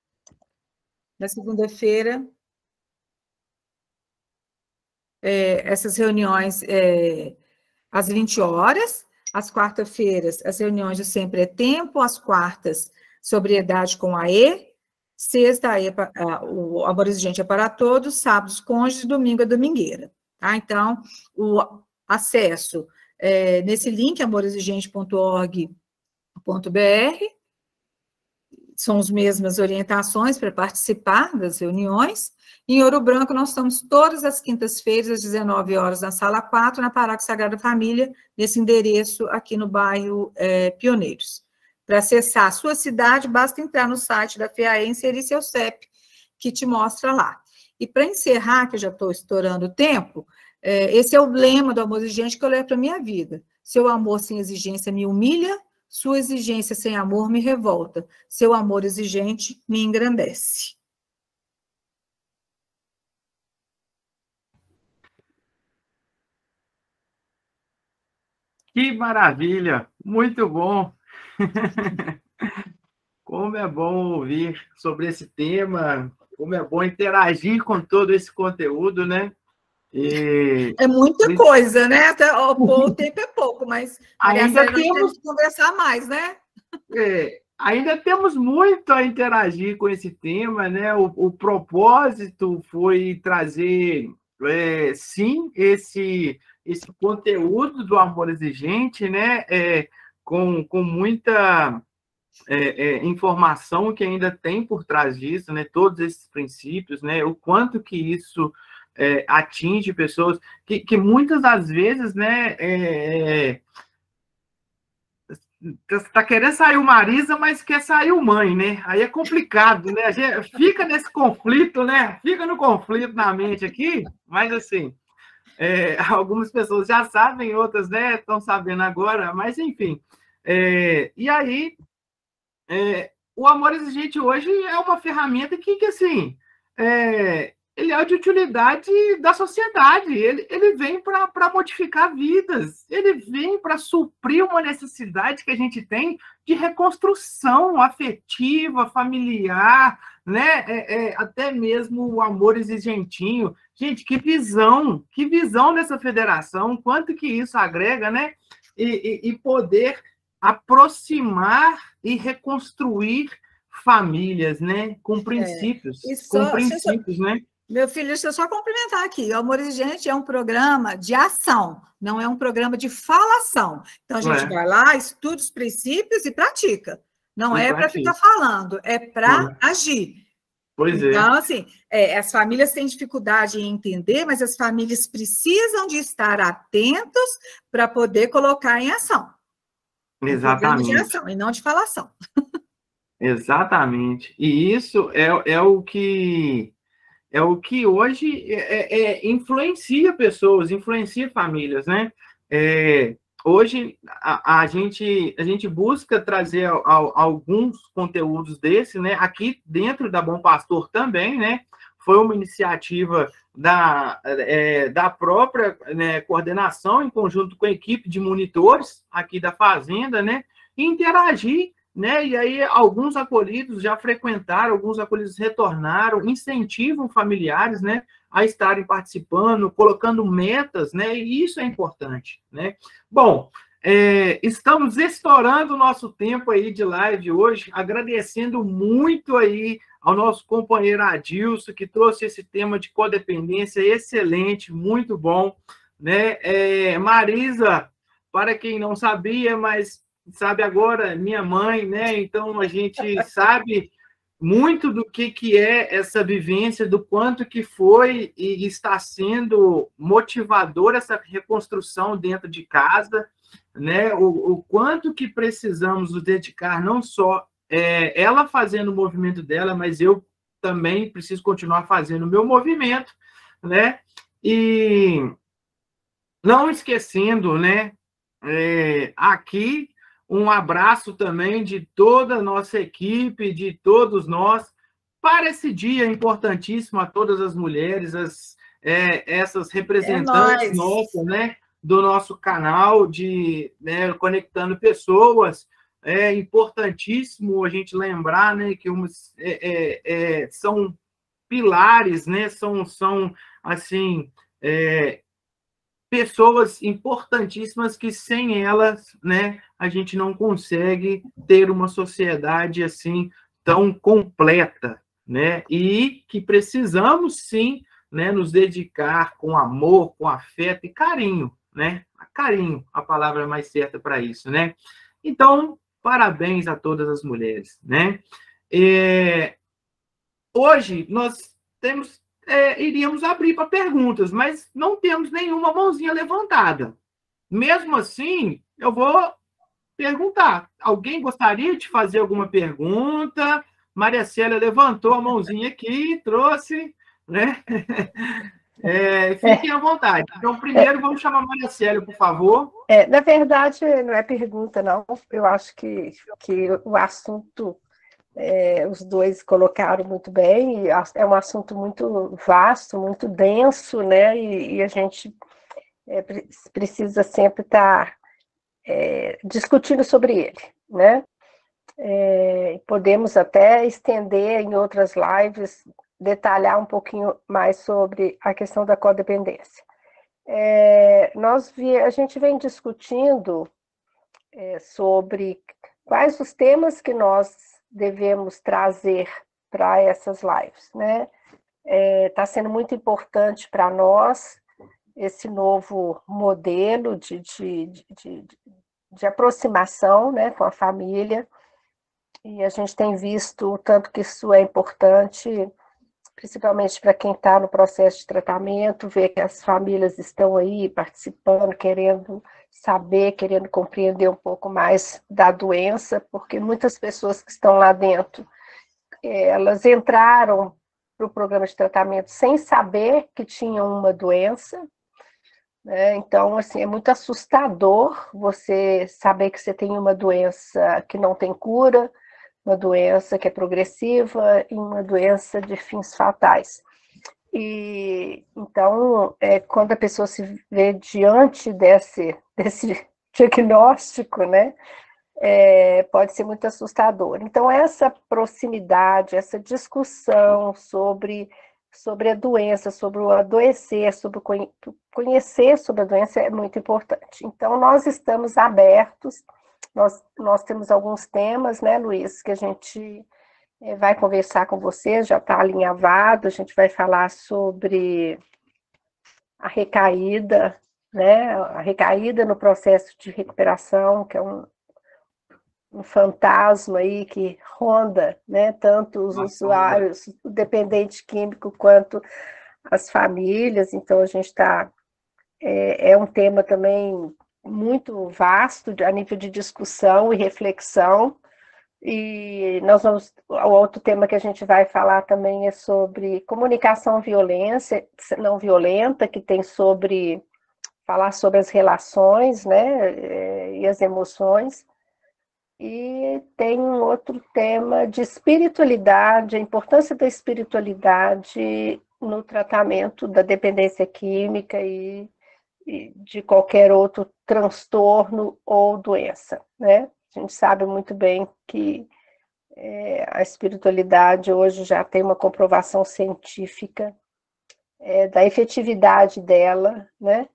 Speaker 3: essas reuniões às 20 horas, às quarta-feiras, as reuniões de Sempre é Tempo, às quartas, Sobriedade com a E, sexta, o Amor Exigente é para todos, sábados, cônjuges, domingo é domingueira, tá? Então, o acesso nesse link, amorexigente.org.br, são as mesmas orientações para participar das reuniões. Em Ouro Branco, nós estamos todas as quintas-feiras, às 19 horas, na Sala 4, na Paróquia Sagrada Família, nesse endereço aqui no bairro Pioneiros. Para acessar a sua cidade, basta entrar no site da FEAE e inserir seu CEP, que te mostra lá. E para encerrar, que eu já estou estourando o tempo, esse é o lema do Amor Exigente que eu levo para a minha vida. Seu amor sem exigência me humilha, sua exigência sem amor me revolta. Seu amor exigente me engrandece.
Speaker 2: Que maravilha! Muito bom! Como é bom ouvir sobre esse tema, como é bom interagir com todo esse conteúdo, né?
Speaker 3: É muita coisa, né? Até o tempo é pouco, mas
Speaker 2: ainda temos
Speaker 3: que conversar mais, né?
Speaker 2: Ainda temos muito a interagir com esse tema, né? O propósito foi trazer, sim, esse conteúdo do Amor Exigente, né? Com muita informação que ainda tem por trás disso, né? Todos esses princípios, né? O quanto que isso atinge pessoas que muitas das vezes, né? Tá querendo sair o Marisa, mas quer sair o Mãe, né? Aí é complicado, né? A gente fica nesse conflito, né? Fica no conflito na mente aqui, mas assim, algumas pessoas já sabem, outras, né, estão sabendo agora, mas enfim. E aí, o Amor Exigente hoje é uma ferramenta que assim, ele é de utilidade da sociedade, ele vem para modificar vidas, ele vem para suprir uma necessidade que a gente tem de reconstrução afetiva, familiar, né? Até mesmo o amor exigentinho. Gente, que visão dessa federação, quanto que isso agrega, né? E poder aproximar e reconstruir famílias, né? Com princípios, né?
Speaker 3: Meu filho, deixa eu só complementar aqui. O Amor Exigente é um programa de ação, não é um programa de falação. Então, a gente vai lá, estuda os princípios e pratica. Não é para ficar falando, é para agir.
Speaker 2: Pois
Speaker 3: então, assim, as famílias têm dificuldade em entender, mas as famílias precisam de estar atentos para poder colocar em ação.
Speaker 2: Exatamente.
Speaker 3: De ação e não de falação.
Speaker 2: Exatamente. E isso é o que hoje influencia pessoas, influencia famílias, né? Hoje a gente busca trazer alguns conteúdos desse, né? Aqui dentro da Bom Pastor também, né? Foi uma iniciativa da própria, né, coordenação em conjunto com a equipe de monitores aqui da Fazenda, né? Interagir, né? E aí alguns acolhidos já frequentaram, alguns acolhidos retornaram, incentivam familiares, né, a estarem participando, colocando metas, né? E isso é importante, né? Bom, Estamos estourando o nosso tempo aí de live hoje, agradecendo muito aí ao nosso companheiro Adilson, que trouxe esse tema de codependência excelente, muito bom, né? Marisa, para quem não sabia, mas sabe agora, minha mãe, né? Então a gente sabe muito do que é essa vivência, do quanto que foi e está sendo motivador essa reconstrução dentro de casa, né? O quanto que precisamos nos dedicar, não só ela fazendo o movimento dela, mas eu também preciso continuar fazendo o meu movimento, né? E não esquecendo, né? Aqui um abraço também de toda a nossa equipe, de todos nós, para esse dia importantíssimo a todas as mulheres, essas representantes nossas, né, do nosso canal, né, Conectando Pessoas. É importantíssimo a gente lembrar, né, que são pilares, né, são assim, pessoas importantíssimas que sem elas, né, a gente não consegue ter uma sociedade assim tão completa, né? E que precisamos sim, né, nos dedicar com amor, com afeto e carinho, né? Carinho, a palavra mais certa para isso, né? Então, parabéns a todas as mulheres, né? Hoje nós iríamos abrir para perguntas, mas não temos nenhuma mãozinha levantada. Mesmo assim, eu vou perguntar. Alguém gostaria de fazer alguma pergunta? Maria Célia levantou a mãozinha aqui, trouxe, né? Fiquem à vontade. Então, primeiro, vamos chamar a Maria Célia, por favor.
Speaker 6: Na verdade, não é pergunta, não. Eu acho que o assunto... os dois colocaram muito bem, e é um assunto muito vasto, muito denso, né? E a gente precisa sempre estar discutindo sobre ele, né? Podemos até estender em outras lives, detalhar um pouquinho mais sobre a questão da codependência. A gente vem discutindo sobre quais os temas que nós devemos trazer para essas lives, né? Está sendo muito importante para nós esse novo modelo de aproximação, né, com a família, e a gente tem visto o tanto que isso é importante, principalmente para quem está no processo de tratamento, ver que as famílias estão aí participando, querendo saber, querendo compreender um pouco mais da doença, porque muitas pessoas que estão lá dentro, elas entraram para o programa de tratamento sem saber que tinham uma doença, né? Então, assim, é muito assustador você saber que você tem uma doença que não tem cura, uma doença que é progressiva e uma doença de fins fatais. E então, quando a pessoa se vê diante desse diagnóstico, né, pode ser muito assustador. Então, essa proximidade, essa discussão sobre a doença, sobre o adoecer, sobre conhecer sobre a doença é muito importante. Então, nós estamos abertos, nós temos alguns temas, né, Luiz, que a gente vai conversar com você, já está alinhavado, a gente vai falar sobre a recaída, né, a recaída no processo de recuperação, que é um fantasma aí que ronda, né, tanto os usuários, o dependente químico, quanto as famílias. Então, a gente está... É um tema também muito vasto, a nível de discussão e reflexão, e o outro tema que a gente vai falar também é sobre comunicação não violenta, que tem falar sobre as relações, né, e as emoções. E tem um outro tema de espiritualidade, a importância da espiritualidade no tratamento da dependência química e de qualquer outro transtorno ou doença, né? A gente sabe muito bem que a espiritualidade hoje já tem uma comprovação científica da efetividade dela, né?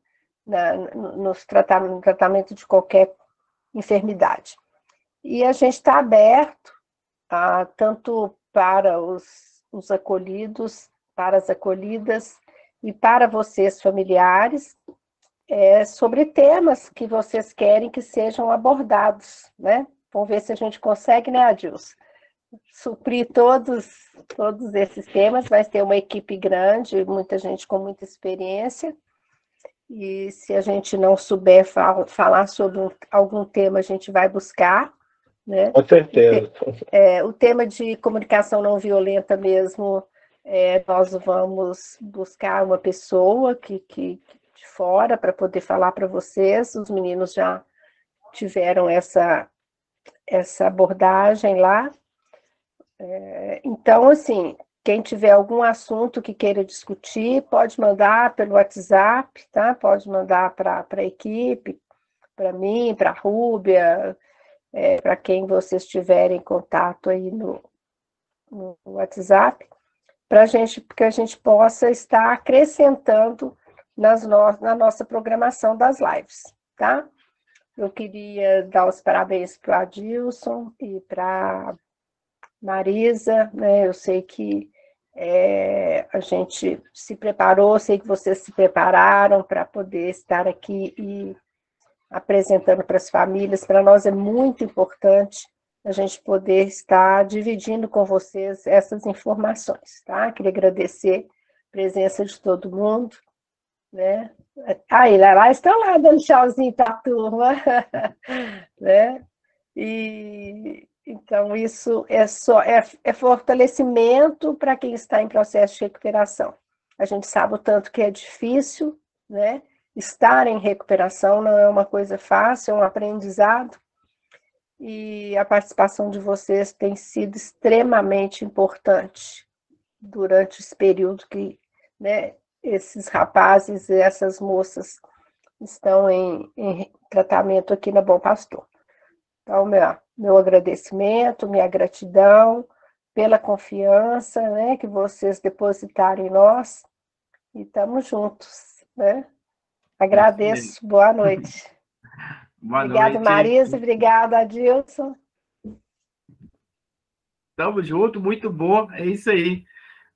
Speaker 6: no tratamento de qualquer enfermidade. E a gente está aberto tanto para os acolhidos, para as acolhidas e para vocês familiares, sobre temas que vocês querem que sejam abordados, né? Vamos ver se a gente consegue, né, Adilson? Suprir todos esses temas, vai ter uma equipe grande, muita gente com muita experiência, e se a gente não souber falar sobre algum tema, a gente vai buscar, né?
Speaker 1: Com certeza.
Speaker 6: O tema de comunicação não violenta mesmo, nós vamos buscar uma pessoa de fora para poder falar para vocês, os meninos já tiveram essa abordagem lá. Então, assim, quem tiver algum assunto que queira discutir, pode mandar pelo WhatsApp, tá? Pode mandar para a equipe, para mim, para a Rúbia, para quem vocês tiverem contato aí no WhatsApp, para que a gente possa estar acrescentando na nossa programação das lives, tá? Eu queria dar os parabéns para o Adilson e para Marisa, né? Eu sei que a gente se preparou, sei que vocês se prepararam para poder estar aqui e apresentando para as famílias. Para nós é muito importante a gente poder estar dividindo com vocês essas informações, tá? Queria agradecer a presença de todo mundo, né? Aí, lá estão lá dando tchauzinho para a turma, né? E então isso é fortalecimento para quem está em processo de recuperação. A gente sabe o tanto que é difícil, né? Estar em recuperação não é uma coisa fácil, é um aprendizado, e a participação de vocês tem sido extremamente importante durante esse período que, né, esses rapazes e essas moças estão em tratamento aqui na Bom Pastor. Então, meu agradecimento, minha gratidão pela confiança, né, que vocês depositaram em nós, e estamos juntos, né? Agradeço, boa noite. Obrigada, Marisa, obrigada, Adilson.
Speaker 2: Tamo junto, muito bom, é isso aí.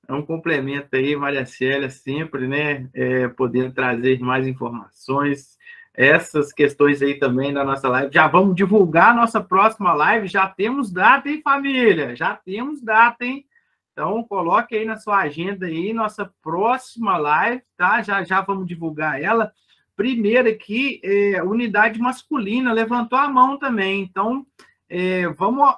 Speaker 2: É um complemento aí, Maria Célia, sempre, né, podendo trazer mais informações, essas questões aí também da nossa live. Já vamos divulgar a nossa próxima live, já temos data, hein, família? Já temos data, hein? Então, coloque aí na sua agenda aí, nossa próxima live, tá? Já vamos divulgar ela. Primeiro aqui, unidade masculina, levantou a mão também. Então, vamos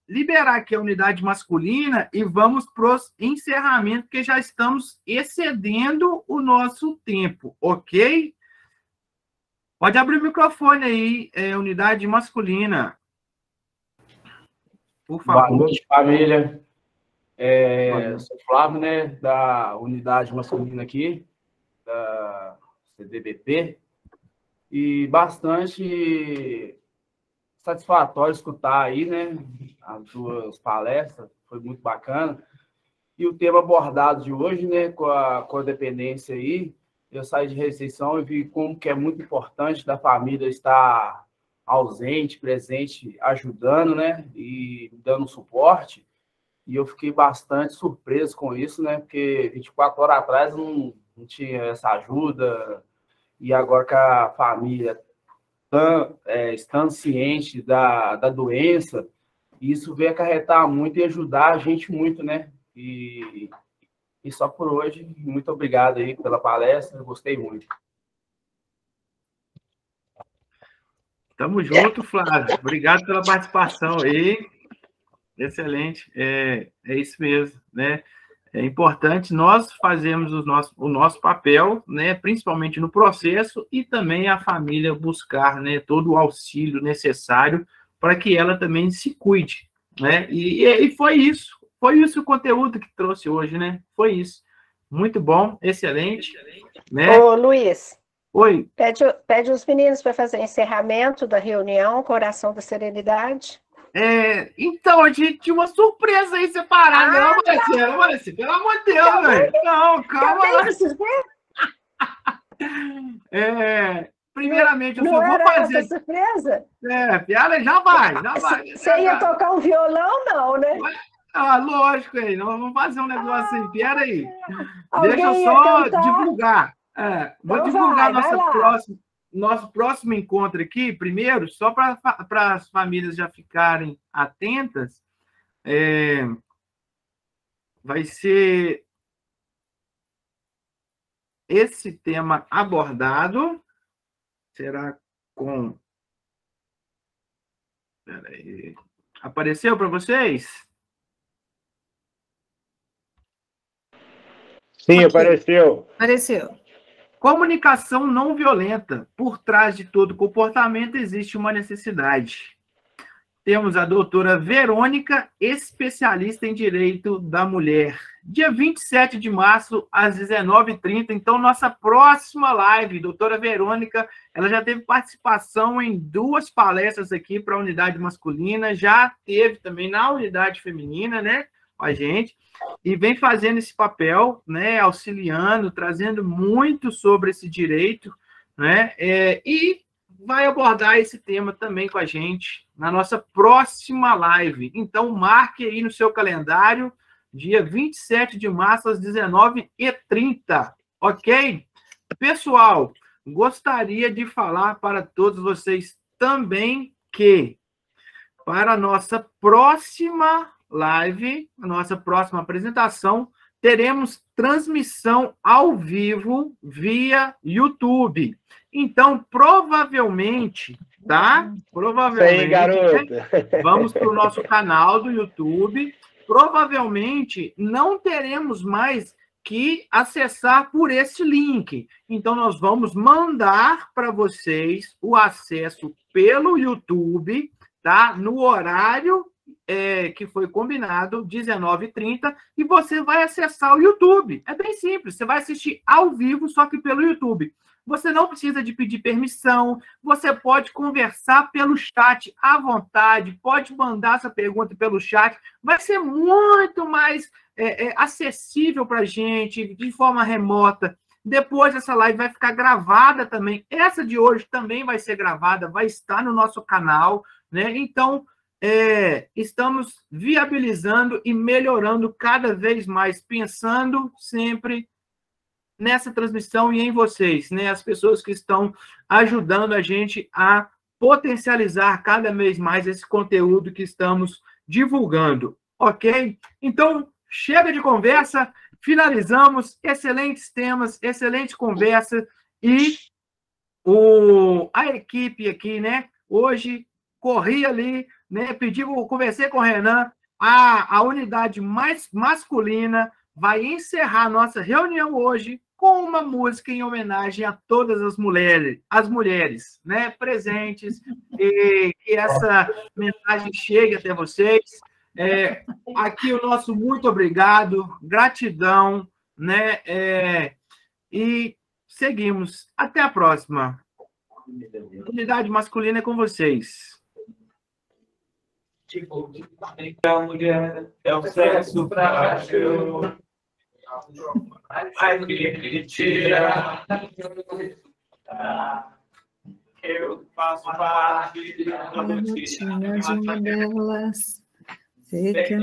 Speaker 2: liberar aqui a unidade masculina e vamos para o encerramento, porque já estamos excedendo o nosso tempo, ok? Pode abrir o microfone aí, unidade masculina. Por favor.
Speaker 4: Boa noite, família. Eu sou Flávio, né, da unidade masculina aqui, da CDBP, e bastante satisfatório escutar aí, né, as duas palestras, foi muito bacana. E o tema abordado de hoje, né, com a dependência aí, eu saí de recepção e vi como que é muito importante da família estar ausente, presente, ajudando, né, e dando suporte. E eu fiquei bastante surpreso com isso, né, porque 24 horas atrás não tinha essa ajuda, e agora que a família estando ciente da doença, isso veio acarretar muito e ajudar a gente muito, né? E só por hoje, muito obrigado aí pela palestra, eu gostei muito.
Speaker 2: Tamo junto, Flávio. Obrigado pela participação aí. Excelente. É isso mesmo, né? É importante nós fazermos o nosso papel, né, principalmente no processo, e também a família buscar, né, todo o auxílio necessário para que ela também se cuide, né? E foi isso o conteúdo que trouxe hoje, né? Foi isso. Muito bom, excelente, né?
Speaker 6: Ô, Luiz.
Speaker 2: Oi.
Speaker 6: Pede os meninos para fazer o encerramento da reunião, Coração da Serenidade.
Speaker 2: Então, a gente tinha uma surpresa aí separada, né, Marcelo? Pelo amor de Deus, velho. Não, calma lá. Primeiramente, eu
Speaker 6: não
Speaker 2: só vou
Speaker 6: era
Speaker 2: fazer...
Speaker 6: essa surpresa?
Speaker 2: Piada já vai.
Speaker 6: Você ia tocar um violão, não, né?
Speaker 2: Lógico, aí. Nós vamos fazer um negócio assim. Pera aí. Deixa eu
Speaker 6: Alguém ia
Speaker 2: só
Speaker 6: cantar?
Speaker 2: divulgar. Vou
Speaker 6: Então
Speaker 2: divulgar
Speaker 6: vai lá.
Speaker 2: nosso próximo encontro aqui, primeiro, só para as famílias já ficarem atentas. Vai ser esse tema abordado. Será com... Peraí. Apareceu para vocês?
Speaker 1: Sim, apareceu.
Speaker 3: Apareceu.
Speaker 2: Comunicação não violenta. Por trás de todo comportamento existe uma necessidade. Temos a doutora Verônica, especialista em direito da mulher. Dia 27 de março, às 19h30. Então, nossa próxima live, doutora Verônica, ela já teve participação em 2 palestras aqui para a unidade masculina, já teve também na unidade feminina, né, com a gente, e vem fazendo esse papel, né, auxiliando, trazendo muito sobre esse direito, né, e vai abordar esse tema também com a gente na nossa próxima live. Então, marque aí no seu calendário, dia 27 de março, às 19h30, ok? Pessoal, gostaria de falar para todos vocês também que, para a nossa próxima live, a nossa próxima apresentação, teremos transmissão ao vivo via YouTube. Então, provavelmente, tá? Provavelmente,
Speaker 1: isso aí, garota.
Speaker 2: Vamos para o nosso canal do YouTube. Provavelmente, não teremos mais que acessar por esse link. Então, nós vamos mandar para vocês o acesso pelo YouTube, tá? No horário que foi combinado, 19h30, e você vai acessar o YouTube. É bem simples, você vai assistir ao vivo, só que pelo YouTube. Você não precisa de pedir permissão, você pode conversar pelo chat à vontade, pode mandar essa pergunta pelo chat, vai ser muito mais acessível para a gente, de forma remota. Depois essa live vai ficar gravada também. Essa de hoje também vai ser gravada, vai estar no nosso canal, né? Então, estamos viabilizando e melhorando cada vez mais, pensando sempre nessa transmissão e em vocês, né? As pessoas que estão ajudando a gente a potencializar cada vez mais esse conteúdo que estamos divulgando, ok? Então, chega de conversa, finalizamos, excelentes temas, excelente conversa, e a equipe aqui, né? Hoje, corri ali, né? Conversei com o Renan, a unidade mais masculina vai encerrar a nossa reunião hoje com uma música em homenagem a todas as mulheres, né, presentes, e que essa mensagem chegue até vocês. Aqui o nosso muito obrigado, gratidão, né, e seguimos. Até a próxima. Unidade masculina é com vocês.
Speaker 7: A mulher é o sexo frágil. Mas que tira, eu faço parte da rotina
Speaker 3: de uma delas. Sei que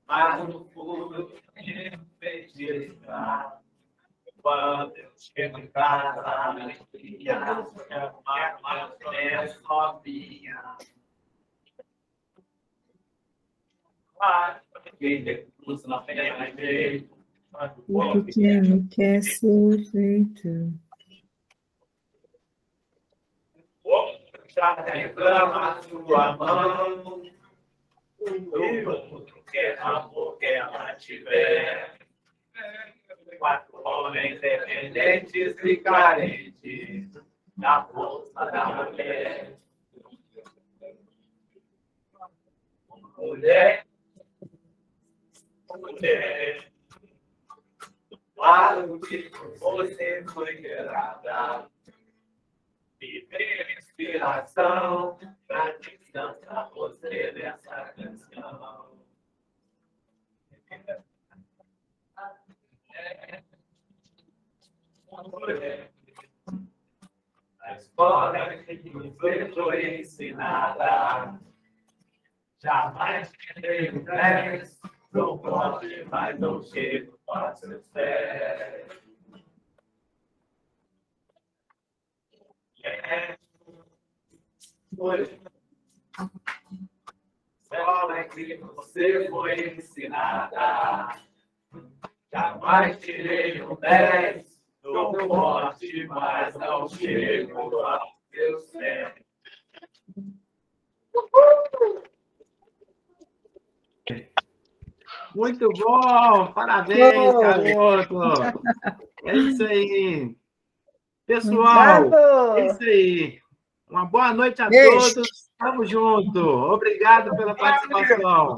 Speaker 7: mas no fundo quando eu chego em casa, minha filha, mais sozinha.
Speaker 3: o pequeno quer ser feito.
Speaker 7: Já reclama sua mão, o que amor que ela tiver. 4 homens dependentes e carentes da força da mulher. Mulher, Claro que você foi gerada. Viver inspiração pra descansar você dessa canção. A escola que você foi ensinada. Jamais tirei o 10, não pode, mas não chego para seus pés. Foi. Escola que você foi ensinada. Jamais tirei o 10, não pode, mas não chego para seus pés.
Speaker 2: Muito bom! Parabéns, garoto! É isso aí! Pessoal, é isso aí! Uma boa noite a todos! Tamo junto! Obrigado pela participação!